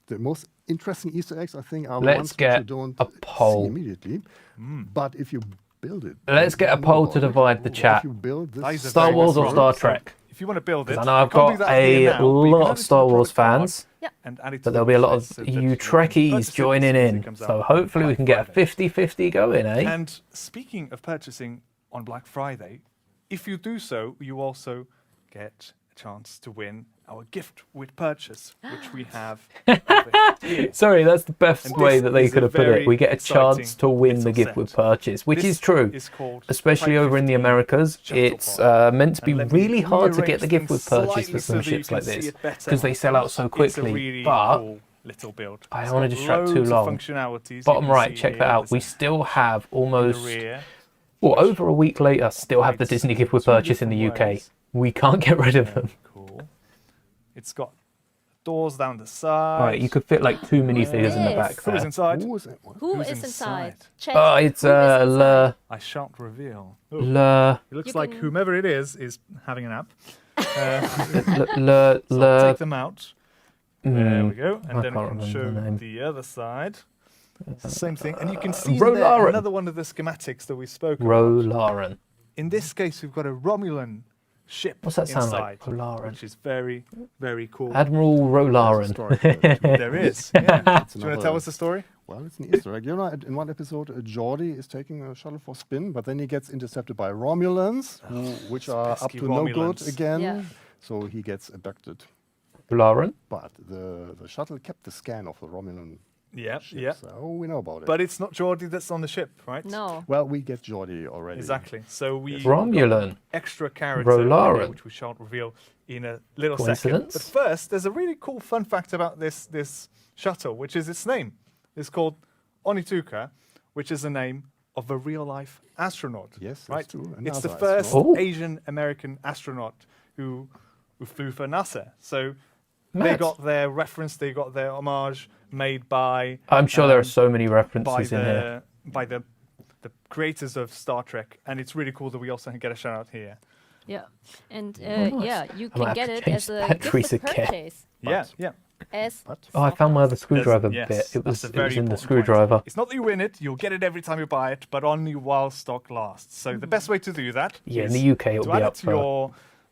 the most interesting Easter eggs, I think, are the Let's ones which get you don't a poll. see immediately. But if you build it, Let's get a poll to divide the chat. If you build this That is a Star very Wars good or one. Star So Trek? if you want to build it, I know I've you can't do got that here a now, but you can lot add of it to Star the Wars product card fans, and add it to but the there'll be a lot wishlist of so that you you can Trekkies purchase it joining as soon as it in. comes So out hopefully on we can get a Black 50-50 going, eh? And speaking of purchasing on Black Friday, if you do so, you also get a chance to win our gift with purchase, which we have over here. Sorry, that's the best And way this that they is could a have put it. very We get a chance exciting to win the little gift set. with purchase, which This is true. is called Especially over in the Type-15 Americas, it's Shuttlepod. meant to be And let me really hard to get rearrange the gift with things purchase slightly for so some that you ships can like see this, it better. because they sell out so It's a quickly. really But cool little build. I It's don't want to got distract too loads of long. functionalities. You Bottom can right, see check here. that out. We There's still have in almost, the rear. well, over a week later, still have the provides Disney gift with two purchase in the different UK. ways. We can't get rid of them. Cool. It's got doors down the side. Right, you could fit like 2 minifigures in the Yes. back Who's there. inside? Who is it? What? Who Who's is inside? inside? Chat. Oh, it's Who is inside? I shan't reveal. Oh, Le, it looks You like can- whomever it is having a nap. le, So I'll le, take them out. There we go. And I then I can't can remember show the name. the other side. It's the same thing. And you can see Ro there Lauren. another one of the schematics that we spoke about. Rolaren. In this case, we've got a Romulan ship What's that sound inside, like? Rolaren. which is very, very cool. Admiral There's a Rolaren. story to it, too. There is. Yeah. Do you want to another- tell us the story? Well, it's an Easter egg. You know, in one episode, Geordi is taking a shuttle for a spin, but then he gets intercepted by Romulans, which are up pesky to no good Romulans. again. Yeah. So he gets abducted. Rolaren. But the shuttle kept the scan of the Romulan Yeah, ship, yeah. so we know about it. But it's not Geordie that's on the ship, right? No. well, we get Geordi already. Exactly. So we Romulan. extra character, Rolaren. which we shan't reveal in a little second. Coincidence? But first, there's a really cool fun fact about this shuttle, which is its name. It's called Onituka, which is the name of a real-life astronaut. Yes, that's right. true. A It's the NASA first astronaut. Oh. Asian American astronaut who flew for NASA. So they Mad. got their reference, they got their homage made by. I'm sure there are so many by references in here. the creators of Star Trek, and it's really cool that we also get a shout out here. Yeah. And nice. yeah, you I might can have get to it change as the a gift batteries with again. purchase. Yeah, yeah. As But Oh, I found my other screwdriver Yes, bit. It was that's a it very was in the important point. screwdriver. It's not that you win it; you'll get it every time you buy it, but only while stock lasts. So the best way to do that Yeah, in is the UK it'll to be add up it for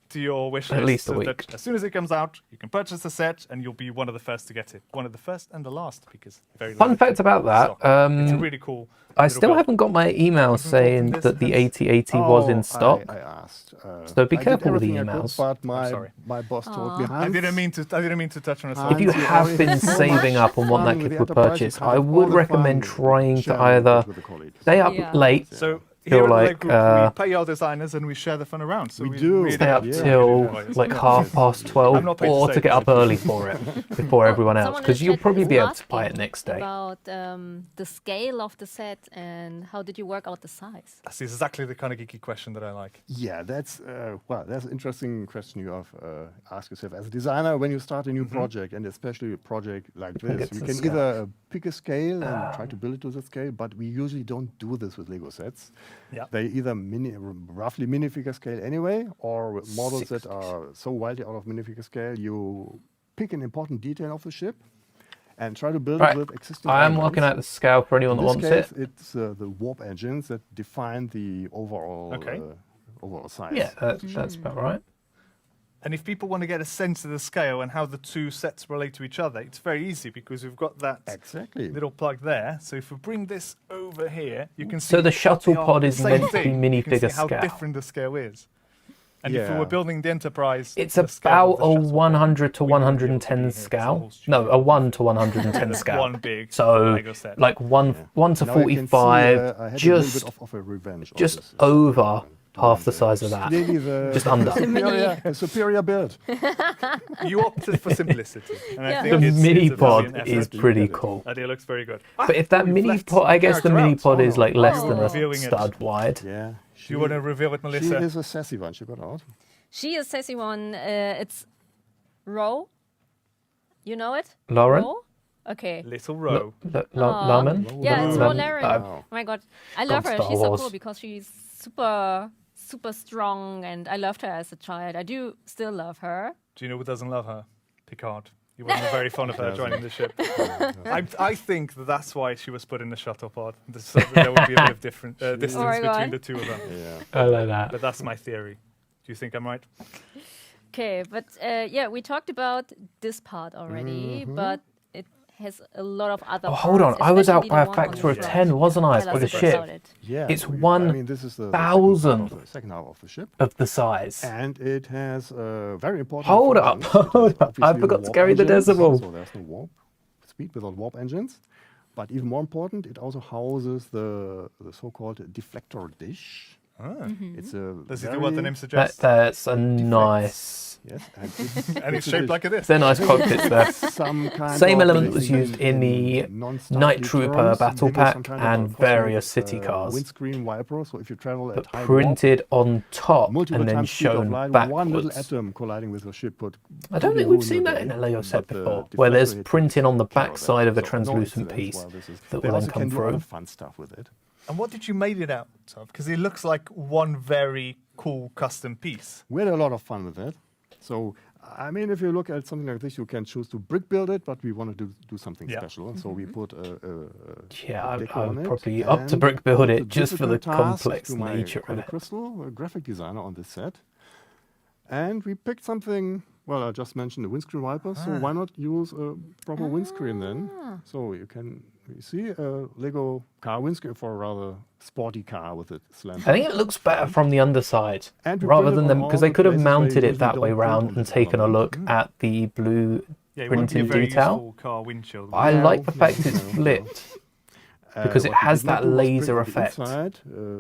to your wish at list, least a so week. that as soon as it comes out, you can purchase the set, and you'll be one of the first to get it. One of the first and the last, because very Fun limited fact about that, stock. It's a really cool. I little still build. haven't got my email saying this that the has- 8080 was in Oh, stock. I asked. So be I did careful with the everything I could, emails. but sorry. my boss told me, I Hans, didn't mean to touch on a Hans, If you you have already been have so saving much up and want that fun with gift the with enterprise, you purchase, can't I have all would the recommend fun trying to sharing either with a colleague. stay up Yeah. late, So Feel here at the like, Lego Group, we pay our designers and we share the fun around. So We do. really stay up Yeah. till enjoy it. like Yeah. 12:30, I'm not paid to or say to get this. up early for it before everyone else, Someone in because the you'll chat probably is be able to buy it asking next day. About the scale of the set and how did you work out the size? That's exactly the kind of geeky question that I like. Yeah, that's that's an interesting question you have asked yourself as a designer when you start a new project, and especially a project like think this. it's You the can scale. either pick a scale and try to build it to that scale, but we usually don't do this with Lego sets. Yeah. They either roughly minifigure scale anyway, or with models that are so wildly out of minifigure scale, you pick an important detail of the ship and try to build Right, it with existing I am elements. working out the scale for anyone In that this wants case, it. it's the warp engines that define the overall Okay. overall size. Yeah, that's about right. And if people want to get a sense of the scale and how the two sets relate to each other, it's very easy because we've got that Exactly. little plug there. So if we bring this over here, you can see So the that they are Shuttlepod the is same meant to be thing. You can see minifigure how scale. different the scale is. And if we Yeah. were building the Enterprise, It's the scale about of a the Shuttlepod, 100 to we wouldn't be able to be 110 here 'cause the scale. whole No, stupid- a 1 to 110 That's scale. one big So Lego set. like one to Now you can see, 45, I had a little just bit of a revenge on just this. over half the size of that. Clearly the Just under. the superior build. You opted for simplicity. And I Yeah. think The it's mini a pod brilliant is effort. pretty cool. Idea looks very good. But if that we've mini left pod, I guess the character mini out. pod is like less Oh. than a Revealing it. stud wide. Yeah. Do you want to reveal it, She Melissa? is a sassy one. She got out. She is sassy one. It's Ro, You know it? Lauren? Ro? Okay. Little Ro. Laman? Yeah, it's Lauren. hilarious. Wow. Oh my god, I love her. Star She's so Wars. cool because she's super strong, and I loved her as a child. I do still love her. Do you know who doesn't love her? Picard. He wasn't very fond of her joining the ship. I think that's why she was put in the Shuttlepod. So that there would be a bit of different distance Oh my between God. the two of them. Yeah. I like that. But that's my theory. Do you think I'm right? Okay, but yeah, we talked about this part already, but it has a lot of other Oh, hold on. parts, I was out especially by a the one on factor of the 10, front. wasn't I? Tell us For the a bit ship. about it. Yeah, It's I mean, this is the 1,000 second half of the ship. of the size. And it has very important. Hold up, functions. It has hold up. I obviously forgot to warp carry the engines, decimal. So there's no warp speed without warp engines. But even more important, it also houses the so-called deflector dish. It's a Does it do what the name That, suggests? that's a nice... Yes, and And it's shaped like this. They're nice cockpits there. some kind Same of, element was used in the Night Trooper battle pack and various city cars. Windscreen wiper, so if you travel But at high printed on top warp, multiple and then times speed of shown light, one little backwards. atom colliding with a ship would I don't think we've seen that in a Lego set before, where there's printing on the back side of the translucent piece that will then come do a lot through. of fun stuff with it. And what did you make it out of? Because it looks like one very cool custom piece. We had a lot of fun with it. So, I mean, if you look at something like this, you can choose to brick build it, but we wanted to do something special. And so we put a Yeah, deco I on would it. probably up to And brick build it's a it just for the difficult task complex to my nature of colleague it. Crystal, a graphic designer on this set. And we picked something, well, I just mentioned the windscreen wiper, so why not use a proper windscreen then? So you see a Lego car windscreen for a rather sporty car with a slant. I think it looks better from the underside, And we rather printed than on them, all because the they could have places where you mounted it usually that don't way print round on and this taken a element. look at the blue Yeah, it wouldn't be a printing very detail. useful car windshield. I Yeah, like the fact yeah, it's yeah. flipped. Because it What we has did not that do was print laser on the effect. inside,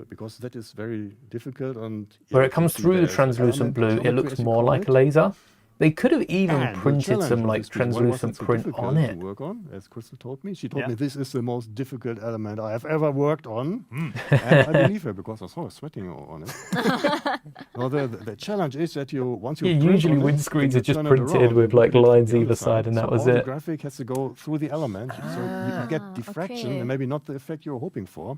because that is very difficult. And Where yeah, it comes you see through the there's translucent blue, element it looks geometry, as you more call like it. a laser. They could have even And the printed challenge some of like this piece, why was translucent it so print difficult on to it. work on, as Crystal told me. She told Yeah. me this is the most difficult element I have ever worked on. And I believe her because I saw her sweating on it. Well, the challenge is that once you Yeah, print usually on it, windscreens then you are just turn it printed around with, and like, put it to lines the either other side, and that so was all the it. graphic has to go through the element, so you get diffraction okay. and maybe not the effect you're hoping for.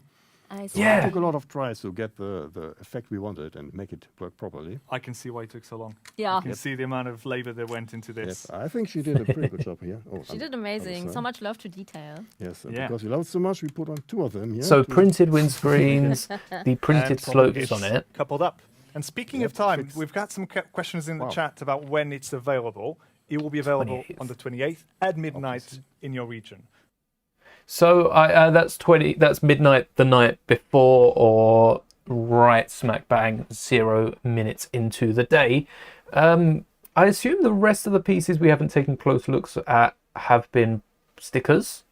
I see. Yeah. It took a lot of tries to get the effect we wanted and make it work properly. I can see why it took so long. Yeah. You can see the amount of labor that went into this. Yes, I think she did a pretty good job here. Oh, She did amazing. So much love to detail. Yes, Yeah. because we love it so much, we put on two of them here. So to- printed windscreens, the printed And slopes it's on it. coupled up. And speaking Yep, of time, fixed. we've got some questions in the Wow. chat about when it's available. It will be available 28th. on the 28th at midnight Obviously. in your region. So that's midnight the night before, or right smack bang 0 minutes into the day. I assume the rest of the pieces we haven't taken close looks at have been stickers,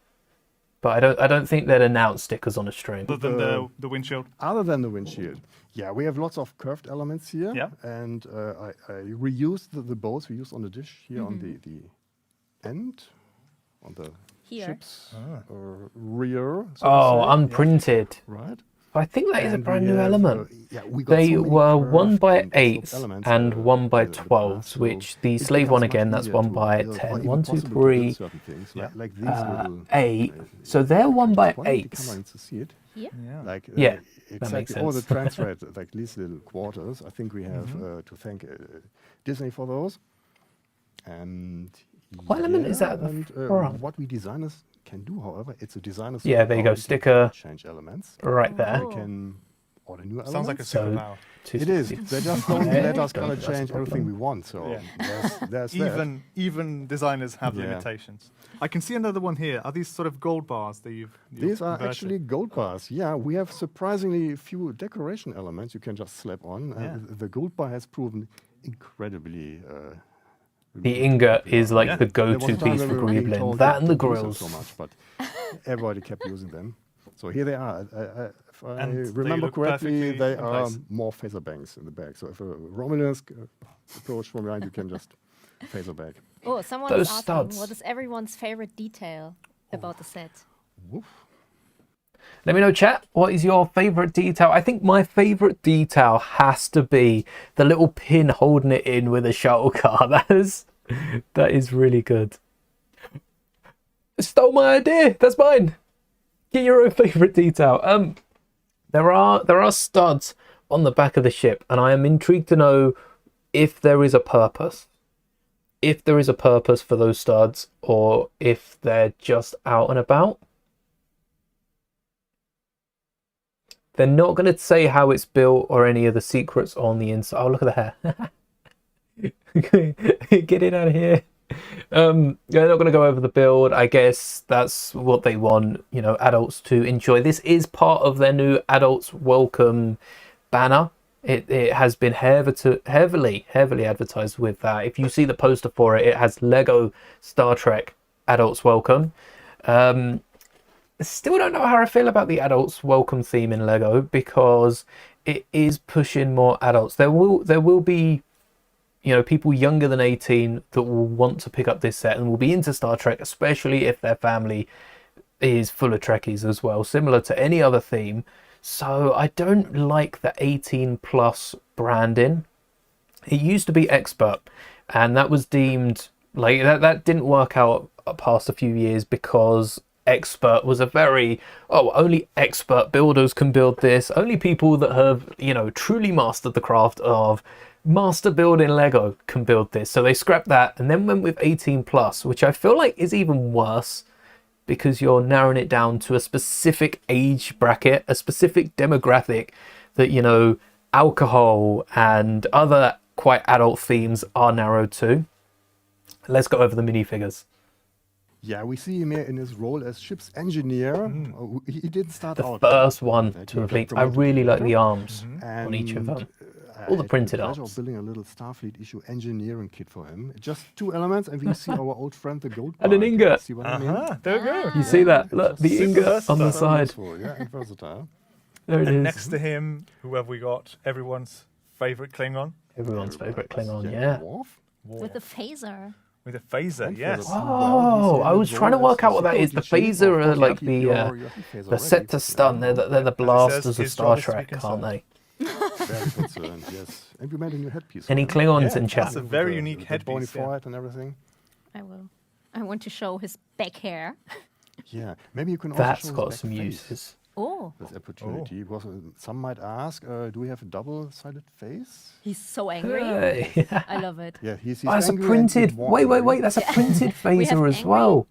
but I don't think they'd announce stickers on a stream. Other than the windshield. Other than the windshield. Yeah, we have lots of curved elements here. Yeah. And I reused the bows we used on the dish here on the end, on the Here. ship's rear. so to Oh, say. unprinted. Right. I think that is a And brand we new have, element. yeah, we got They so many were curved 1 by and sloped 8s elements, and 1 by the 12s, past, so which the it slave one becomes again, much that's easier 1 to by build, or 10, even 1, 2, possible to build 3, certain things, Yeah. like these little 8. So they're 1 by point. The 8s. camera needs to see it. Here. Yeah. Like Yeah, that exactly makes all the sense. transferred like these little quarters. I think we have to thank Disney for those. And What element is that at the And front? what we designers can do, however, it's a designer's Yeah, there you go, power. We can sticker. change elements. Right there. Oh. We can order new elements. Sounds like a So- superpower. It is. They just don't let us Don't color think that's change a everything we problem. want. So Yeah. there's that. Even designers have Yeah. limitations. I can see another one here. Are these sort of gold bars that you've These are converted? actually gold bars. Yeah, we have surprisingly few decoration elements you can just slap on. Yeah. The gold bar has proven incredibly. The ingot is like Yeah. the There was go-to a time piece when for we were being Grieblin. told That and the don't use them grills. so much, but everybody kept using them. So here they are. If I And they remember look correctly, perfectly they in are place. more phaser banks in the back. So if a Romulans approach from behind, you can just phaser back. Oh, someone Those is asking, studs. what is everyone's favorite detail about the set? Woof. Let me know, chat, what is your favourite detail? I think my favourite detail has to be the little pin holding it in with a shuttle car. That is really good. Stole my idea. That's mine. Get your own favourite detail. There are studs on the back of the ship, and I am intrigued to know if there is a purpose. If there is a purpose for those studs, or if they're just out and about. They're not going to say how it's built or any of the secrets on the inside. Oh, look at the hair. Get it out of here. They're not going to go over the build. I guess that's what they want, you know, adults to enjoy. This is part of their new Adults Welcome banner. It has been heavily advertised with that. If you see the poster for it, it has Lego Star Trek Adults Welcome. Still don't know how I feel about the Adults Welcome theme in Lego, because it is pushing more adults. There will be, you know, people younger than 18 that will want to pick up this set and will be into Star Trek, especially if their family is full of Trekkies as well, similar to any other theme. So I don't like the 18 plus branding. It used to be expert, and that was deemed like that didn't work out past a few years, because expert was a very, only expert builders can build this. Only people that have, you know, truly mastered the craft of master building Lego can build this. So they scrapped that and then went with 18 plus, which I feel like is even worse, because you're narrowing it down to a specific age bracket, a specific demographic that, you know, alcohol and other quite adult themes are narrowed to. Let's go over the minifigures. Yeah, we see him here in his role as ship's engineer. He didn't start The out. first one to repeat. I really like the arms on each of them. All the printed I had the arms. pleasure of building a little Starfleet issue engineering kit for him. Just 2 elements, and we see our old friend, the gold And an bark. ingot. See what I mean? There we go. You see that? Look, the Super ingot on the versatile. side. Useful, yeah, and versatile. There it And is. next to him, who have we got? Everyone's favourite Klingon Everyone's favourite Klingon, yeah. Worf. With the phaser. with a phaser. And for Yes. the- Oh, I was trying to work out what that is. The phaser are like the the set to stun. They're the blasters of his Star job is to be Trek, aren't concerned. they? Very concerned, yes. And we made a new headpiece. Any for him. Klingons in That's chat? a very With unique the headpiece. bony Yeah. forehead and everything. I will. I want to show his back hair. Yeah, maybe you can also That's show his got back some face. uses. Oh, This opportunity. Because some might ask, do we have a double-sided face? he's so angry. Hey. I love it. Yeah, he's Oh, that's a angry and printed. he's more Wait, angry. that's a printed We have phaser as angry. well.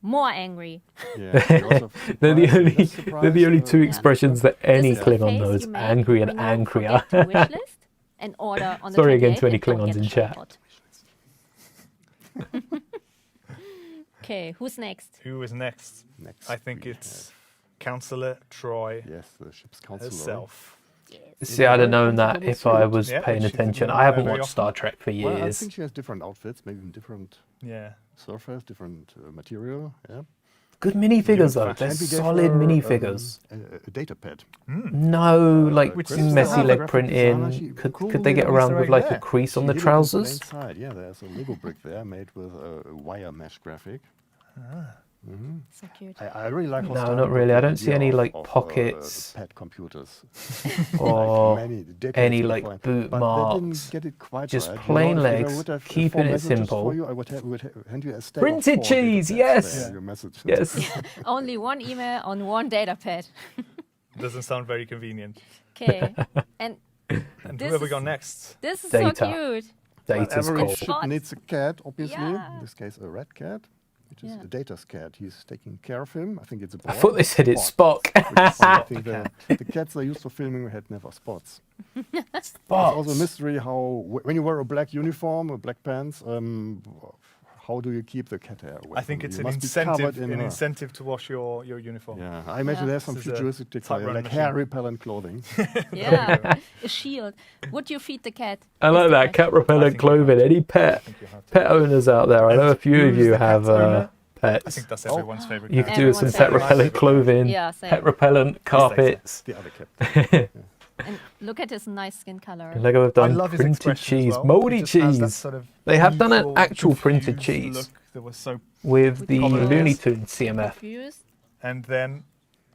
More angry. Yeah, he also They're the surprised- only less they're the only surprised, two yeah. expressions that any This is the Klingon face knows: you make angry and when you angrier. forget to wish list and order on the Sorry again 28th to any and don't Klingons get in the chat. Shuttlepod. Okay, who's next? Who is next? Next I think we it's Counselor Troy have- Yes, the ship's counselor. herself. See, I'd have known that if I was Yeah, paying she's attention. not I haven't very watched often. Star Trek for Well, I years. think she has different outfits, maybe different Yeah. surface, different material. Yeah. Good minifigures though. And They're we gave solid her, minifigures. A data pad. No, like Which Christopher messy Hahn, leg graphic designer, she- printing. Could cool they get little around Easter with egg like a there. crease on She the hid it in plain trousers? sight. Yeah, there's a Lego brick there made with a wire mesh graphic. So cute. I really like. how No, Star not Trek really. got I the don't see idea any of- like of, pockets pad computers. or Many decades any before. like But boot they marks. didn't get it quite Just right. You plain know, if I legs, would have keeping four it messages simple. For you, I would hand you a stack Printed of 4 data cheese, pads yes. there, your message. Yes. Only one email on one data pad. Doesn't sound very convenient. Okay. And And This who have we is- got next? this is Data. so cute. Data's Every cool. ship Spots. needs a cat, obviously. Yeah. In this case, a red cat, which is Yeah. a Data's cat. He's taking care of him. I think it's a boy. I thought they said it's Spock. I think the cats they used for filming had never spots. It's also a Spock. mystery how, when you wear a black uniform or black pants, how do you keep the cat hair away? I think from it's you? an Must be covered incentive. in An her. incentive to wash your uniform. Yeah, I imagine Yeah. there's some This is a futuristic type technology, run like hair machine. repellent clothing. Yeah. A shield. Would you feed the cat? I like Is that there- cat I repellent think you clothing. have to. Any pet think you have to. pet owners out there? I know a few of Who's you the have cat owner? I pets. think that's everyone's favorite. You cat. could do with some Everyone's pet favorite. repellent clothing, Yeah, same. pet repellent carpets. The other cat. And look at his nice skin color. Lego have I done love his printed expression as cheese, well. moldy He just has that cheese. sort of They have done an neutral, actual printed confused cheese look that was so, with the With Looney colours. Tunes CMF. Confused? and then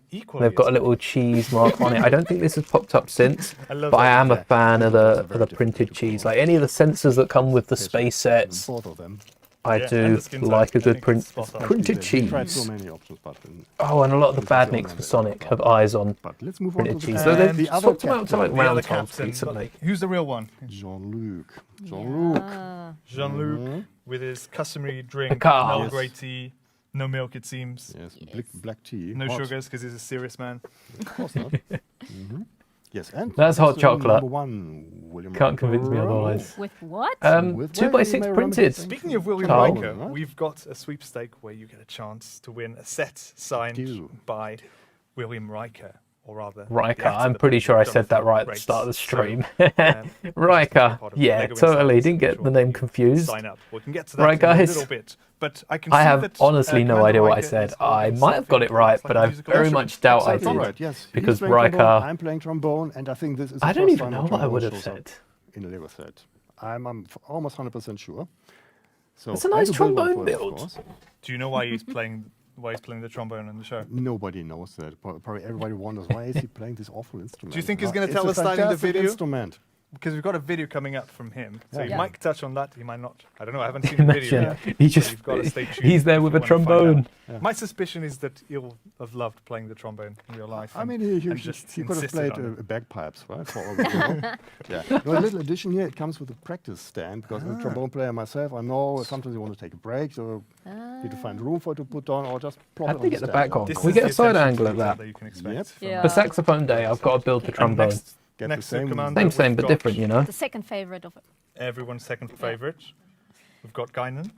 equally. They've got a as little cheese mark on it. I don't think this has popped up since, I love but I that am a Yeah. fan of Those are the very different printed to cheese. both. Like any of the sensors that come with the Yes, space sets, Both of them. I Yeah, do and the skin tone. like a I good think it's spot on. printed They tried cheese. so many options, but Oh, and a lot of the This bad is makes all for I Sonic know have about. eyes on but let's move on printed to cheese. the, So they've the other swapped them out to like captain, The other round holes captain. recently. But who's the real one? Jean-Luc. Jean-Luc. Ah. Jean-Luc with his customary drink, Picard. Earl Grey tea, no milk it seems, Yes, Yes. black tea. no hot. sugars because he's a serious man. Of course not. Yes, and That's hot Mr. chocolate. Number one, William Can't convince me Riker. otherwise. With what? With 2x6 very printed. things. Speaking of William Oh. Riker, Right? we've got a sweepstake where you get a chance to win a set signed Do. by William Riker, or rather Riker, the actor I'm that pretty plays sure I said that Jonathan right at the Frakes. start of the So, stream. um, Riker, part of yeah, Lego totally. Insiders, Didn't get sure the name you confused. Sign up. We can get to that Right, in a guys. little bit. But I can I see have that, honestly no Commander idea what I Riker said. is I holding might have got it something right, like but a I musical very instrument. much doubt I That's all did. right, yes. Because He's playing trombone, Riker- I'm playing trombone, and I think this is the I don't first even time know a what I trombone would have shows up said. in a Lego set. I'm almost 100% sure. So It's a I had nice to build one trombone for it, of build. course. Do you know why he's playing the trombone in the show? Nobody knows that. Probably everybody wonders why is he playing this awful instrument. Do you think he's Well, gonna it's tell a us that in the fantastic video? Instrument. Because we've got a video coming up from him. So he Yeah. might touch on that, he might not. I don't know, I haven't seen the video Imagine yet. he So just you've got to stay tuned he's there if with you a wanna find trombone. out. Yeah. My suspicion is that he'll have loved playing the trombone in real life. I and- mean, he and just could have insisted played on it. bagpipes, right? For all we know. Yeah. No, a little addition here, it comes with a practice stand, because as a trombone player myself, I know sometimes you want to take a break, so need to find room for it to put on, or just plop How it do on we the get the stand. back on? This Can we is get the a side attention angle to of detail that? you can expect Yep. from Yeah. For saxophone day, I've got to build the And trombone. next the to same- Commander, Same, we've but got different, you know? The second favorite of it. Everyone's second favourite. We've got Guinan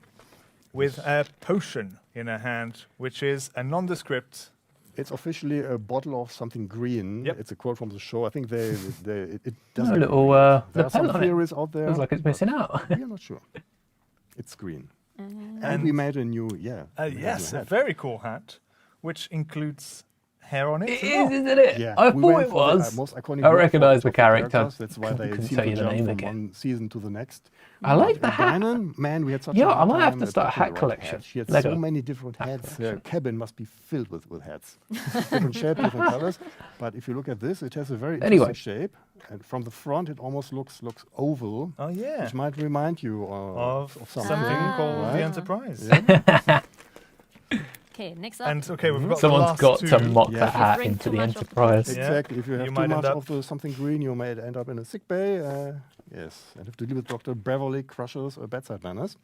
with a potion in her hand, which is a nondescript. It's officially a bottle of something green. Yep. It's a quote from the show. I think it No, doesn't. a little there the are some pen on theories out there. Feels like it's but missing out. we are not sure. It's green. And- And we made a new, we made a Yes, new a hat. very cool hat, which includes hair on it. It as well. is, isn't it? Yeah, I we thought went it for the, was. most iconic I look recognise the of character. characters. That's why they Couldn't seem tell to you the jump name from again. one season to the next. I like the But hat. Guinan, man, we had such Yeah, a I hard might have time to start a picking hat the right collection. hat. She had Lego. so many different Hat hats. Her collection. cabin must be filled with hats. Different shapes, different colors. But if you look at this, it has a very Anyway. interesting shape. And from the front, it almost looks oval, Oh yeah, which might remind you of something. something called Right? the Enterprise. Yeah. Okay, next up. And okay, we've got Someone's the got last to two. mock Yeah. that If you hat drink into too the much of the Enterprise. Yeah. Exactly. If you You have might too end much up- of the something green, you may end up in a sick bay. Yes, and have to deal with Dr. Beverly Crusher's bedside manners.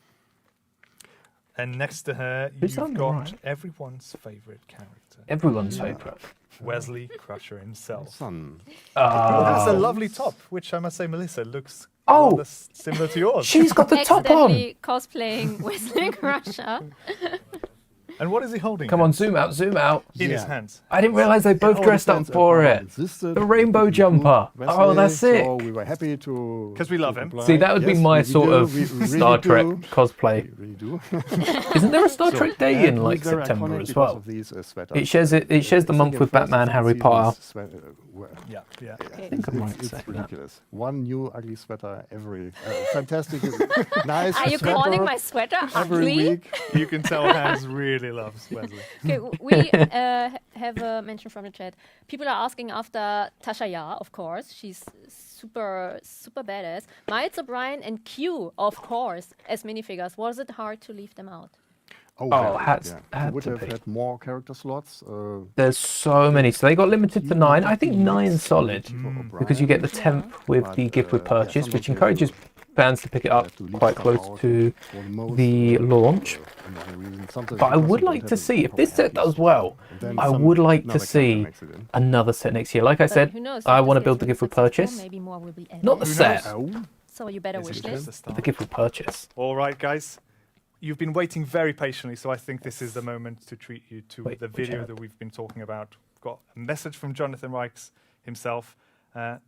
And next to her, Who's you've on the got right? everyone's favourite character, Everyone's Yeah. favourite. Wesley Crusher himself. Son. Oh, that's a Oh, lovely top, which I must say, Melissa, looks Oh! rather similar to yours. she's got the top on. Accidentally cosplaying Wesley Crusher. And what is he holding? Come here? on, zoom out, zoom out. In his Yeah. hands. I didn't realise they both all dressed up depends for upon it. insisted The rainbow to include jumper. Wesley, Oh, that's So sick. we were happy to. 'Cause we love to him. comply. See, that would be Yes, my we sort do, of we really Star Trek do. cosplay. We really do. Isn't there a Star So, Trek Day in and like he's very September iconic as because well? of these, sweaters. It shares it. It shares the I month think with in first Batman, and Harry second Potter. season, Yeah, yeah. Okay. think I'm right it's saying that. ridiculous. One new ugly sweater every fantastic, nice. Are you sweater calling my sweater every ugly? week? You can tell Hans really loves Wesley. Okay, we have a mention from the chat. People are asking after Tasha Yar, of course. She's super badass. Miles O'Brien and Q, of course, as minifigures. Was it hard to leave them out? Oh, Oh, very, hats yeah. had We would to have be. had more character slots. There's so many. So they got limited to 9. I think 9 solid because you get the temp with the gift with purchase, which encourages fans to pick it up quite close to the launch. But I would like to see, if this set does well, I would like to see another set next year. Like I But said, who knows? I if want to this build the gets gift with successful, purchase. Maybe more will be added. Not the Who set, knows? So you better This wish is just list. the but start. the gift with purchase. All right, guys. You've been waiting very patiently, so I think this is the moment to treat you to Wait, the which video ad? that we've been talking about. We've got a message from Jonathan Rikes himself. And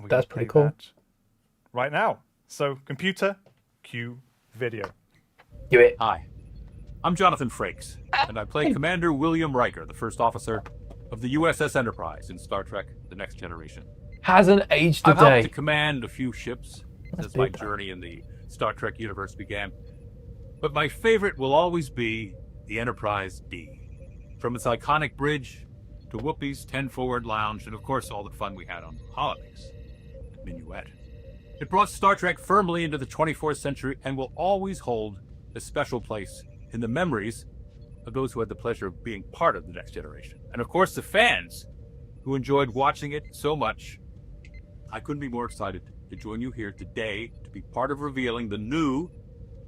we're That's gonna pretty play cool. that right now. So, computer, cue video. Do it. Hi, I'm Jonathan Frakes, and I play Commander William Riker, the first officer of the U.S.S. Enterprise in Star Trek The Next Generation. Hasn't aged a I've helped to day. command a few ships Let's since my do that. journey in the Star Trek universe began. But my favorite will always be the Enterprise D. From its iconic bridge to Whoopi's 10 Forward Lounge, and of course all the fun we had on holidays at Minuet. It brought Star Trek firmly into the 24th century and will always hold a special place in the memories of those who had the pleasure of being part of the next generation. And of course, the fans who enjoyed watching it so much. I couldn't be more excited to join you here today to be part of revealing the new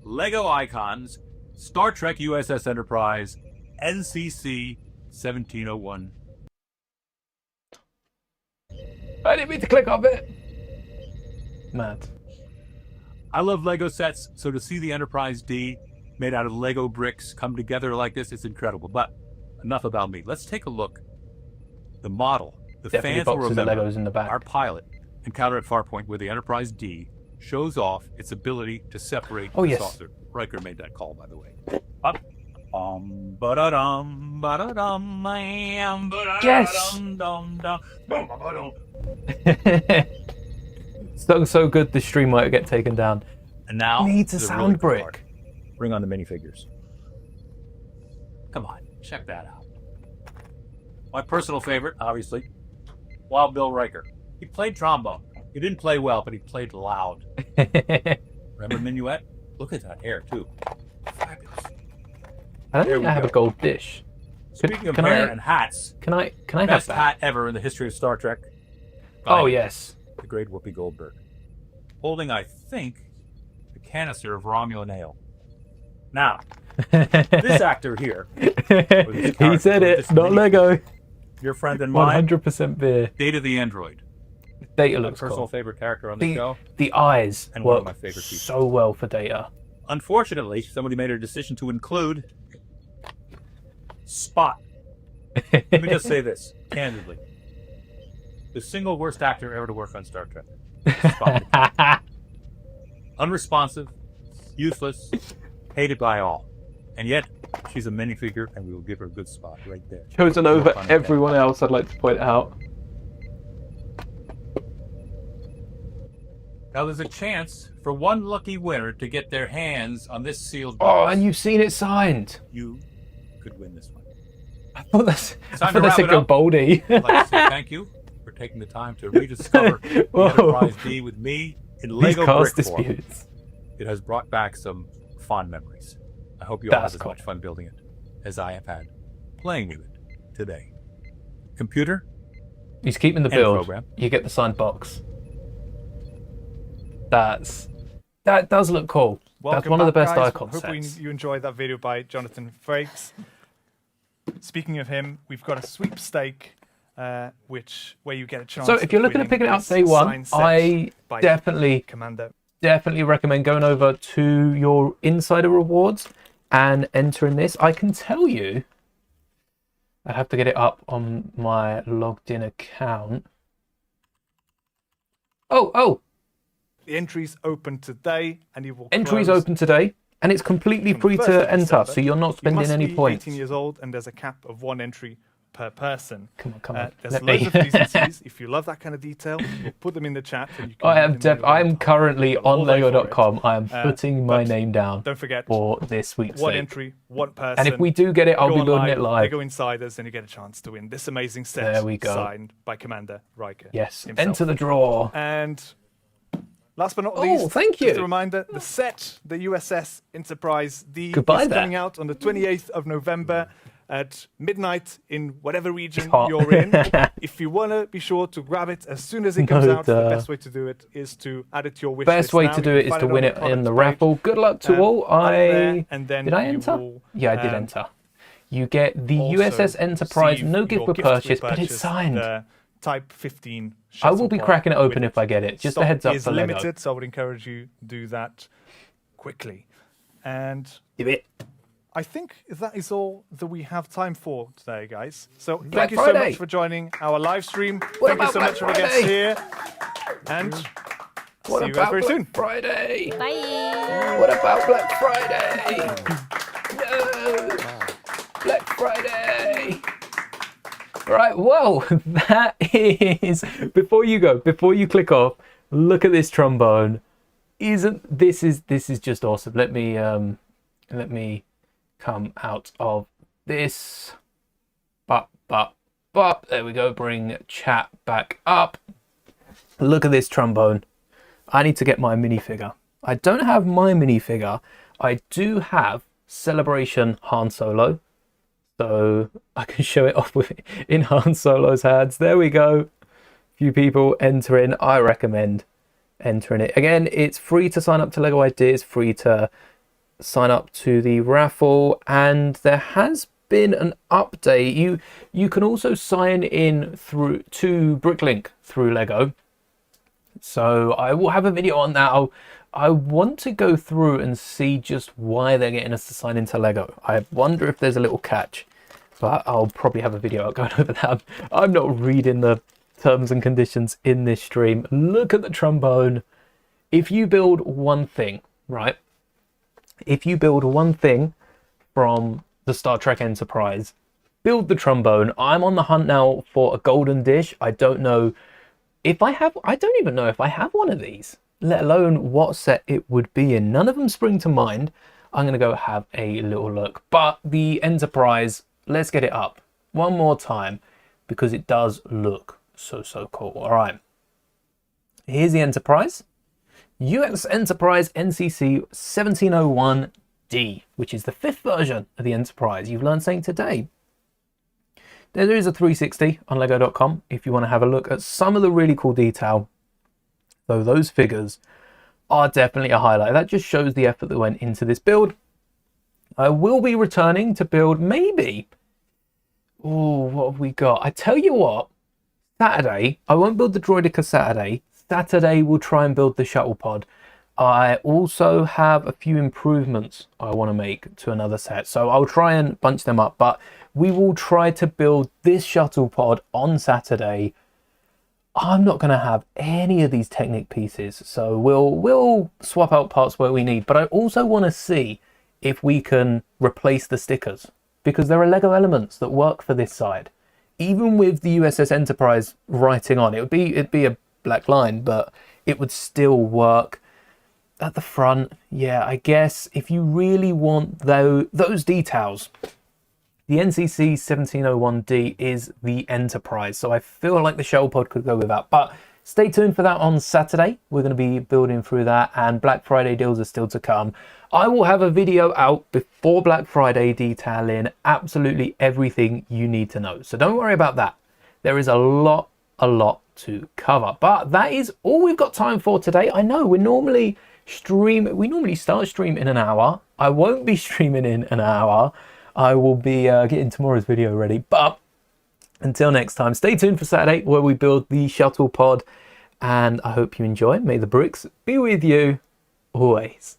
LEGO Icons Star Trek U.S.S. Enterprise NCC 1701. I didn't mean to click on it. Mad. I love LEGO sets, so to see the Enterprise D made out of LEGO bricks come together like this, it's incredible. But enough about me. Let's take a look. The model. The Definitely fans will boxes of remember Legos in the back. our pilot encounter at Farpoint where the Enterprise D shows off its ability to separate Oh, the yes. saucer. Riker made that call, by the way. Up. Ba-da-dum, ba-da-dum, Yes! dum, dum, ba-da-dum. So good the stream might get taken down. And now Needs a the sound really good brick. part. Bring on the minifigures. Come on, check that out. My personal favorite, obviously, Wild Bill Riker. He played trombone. He didn't play well, but he played loud. Remember Minuet? Look at that hair, too. Fabulous. I don't There think we I have go. a gold dish. Speaking of can hair I- and hats, Can I have best that? hat ever in the history of Star Trek. Oh Fine. yes. The great Whoopi Goldberg. Holding, I think, a canister of Romulan ale. Now, this actor here, He said it, this not minifigure. Lego. your friend and mine, 100% beer. Data the Android. Data My looks personal cool. favorite character on the show. The eyes And one of work my favorite people. so well for Data. Unfortunately, somebody made a decision to include Spot. Let me just say this, candidly. The single worst actor ever to work on Star Trek. Spot. Unresponsive, useless, hated by all. And yet, she's a minifigure, and we will give her a good spot right there. Chosen over Fun everyone else, I'd like to point out. Now, there's a chance for one lucky winner to get their hands on this sealed Oh, box. and you've seen it signed. You could win this one. I thought that's Time I to thought wrap said it up. Goldie. I'd like to say thank you for taking the time to rediscover the Whoa. Enterprise D with me in These Lego cast brick form. disputes. It has brought back some fond memories. I hope you all That's have as cool. much fun building it as I have had playing with it today. Computer, He's keeping the End build. program. You get the signed box. That does look cool. That's Welcome one of the back, best guys. icon Hope sets. you enjoyed that video by Jonathan Frakes. Speaking of him, we've got a sweepstake, where you get a chance. So if you're looking at picking it up day one, I definitely Commander. recommend going over to your insider rewards and entering this. I can tell you, I have to get it up on my logged in account. Oh, The entries open today, and you will entries close open today, and it's completely from free the 1st to of enter, December. so you're not You spending must any be points. 18 years old, and there's a cap of 1 entry per person. Come on. There's Let loads me. of T's and C's. If you love that kind of detail, we'll put them in the chat. And you can I'm currently on all day for Lego.com. I am Uh, putting my but name down Don't forget, for this week's 1 sake. entry, 1 person. And if we do get it, I'll Go be on building it live. Lego Insiders, and you get a chance to win this amazing set There we go. signed by Commander Riker. Yes, himself. enter the draw. And last but not Oh, least, thank just you. a reminder, the set, the U.S.S. Enterprise D, Goodbye is there. coming out on the 28th of November at midnight in whatever region hot. you're in. If you want to be sure to grab it as soon as it comes No out, the duh. best way to do it is to add it to your wish Best list way now. to You do can it is find to on win the it in product the page. raffle. Good luck to all. Add it there, and then Did I you enter? will, Yeah, I did um, enter. You get the also USS Enterprise, receive no your gift with gift with purchase, but it's purchase, signed. the Type-15 I will be Shuttlepod cracking it open with if I get it. Just a Stock heads up is for Lego. limited, so I would encourage you to do that quickly. And Give it. I think that is all that we have time for today, guys. So Black thank you so Friday. much for joining our live stream. What Thank you about so Black much for the guests Friday? here. And What see you guys about very Black soon. Friday? Bye. What about Black Friday? No. Black Friday. Right, well, that is, before you click off, look at this trombone. This is just awesome. Let me come out of this. Bop. There we go. Bring chat back up. Look at this trombone. I need to get my minifigure. I don't have my minifigure. I do have Celebration Han Solo, so I can show it off in Han Solo's hands. There we go. Few people entering. I recommend entering it. Again, it's free to sign up to Lego Ideas, free to sign up to the raffle, and there has been an update. You can also sign in through to Bricklink through Lego. So I will have a video on that. I want to go through and see just why they're getting us to sign into Lego. I wonder if there's a little catch, but I'll probably have a video going over that. I'm not reading the terms and conditions in this stream. Look at the trombone. If you build one thing, right? If you build one thing from the Star Trek Enterprise, build the trombone. I'm on the hunt now for a golden dish. I don't know if I have, I don't even know if I have one of these, let alone what set it would be in. None of them spring to mind. I'm going to go have a little look. But the Enterprise, let's get it up one more time because it does look so cool. All right. Here's the Enterprise. U.S. Enterprise NCC 1701D, which is the 5th version of the Enterprise. You've learned something today. There is a 360 on lego.com if you want to have a look at some of the really cool detail. Though those figures are definitely a highlight. That just shows the effort that went into this build. I will be returning to build maybe. Oh, what have we got? I tell you what, Saturday, I won't build the Droideka Saturday. Saturday we'll try and build the Shuttlepod. I also have a few improvements I want to make to another set, so I'll try and bunch them up, but we will try to build this Shuttlepod on Saturday. I'm not going to have any of these Technic pieces, so we'll swap out parts where we need, but I also want to see if we can replace the stickers, because there are Lego elements that work for this side. Even with the U.S.S. Enterprise writing on, it'd be a black line, but it would still work. At the front, yeah, I guess if you really want those details, the NCC 1701D is the Enterprise, so I feel like the Shuttlepod could go with that. But stay tuned for that on Saturday. We're going to be building through that, and Black Friday deals are still to come. I will have a video out before Black Friday detailing absolutely everything you need to know, so don't worry about that. There is a lot to cover, but that is all we've got time for today. I know we normally start stream in an hour. I won't be streaming in an hour. I will be getting tomorrow's video ready, but until next time, stay tuned for Saturday where we build the Shuttlepod, and I hope you enjoy. May the bricks be with you always.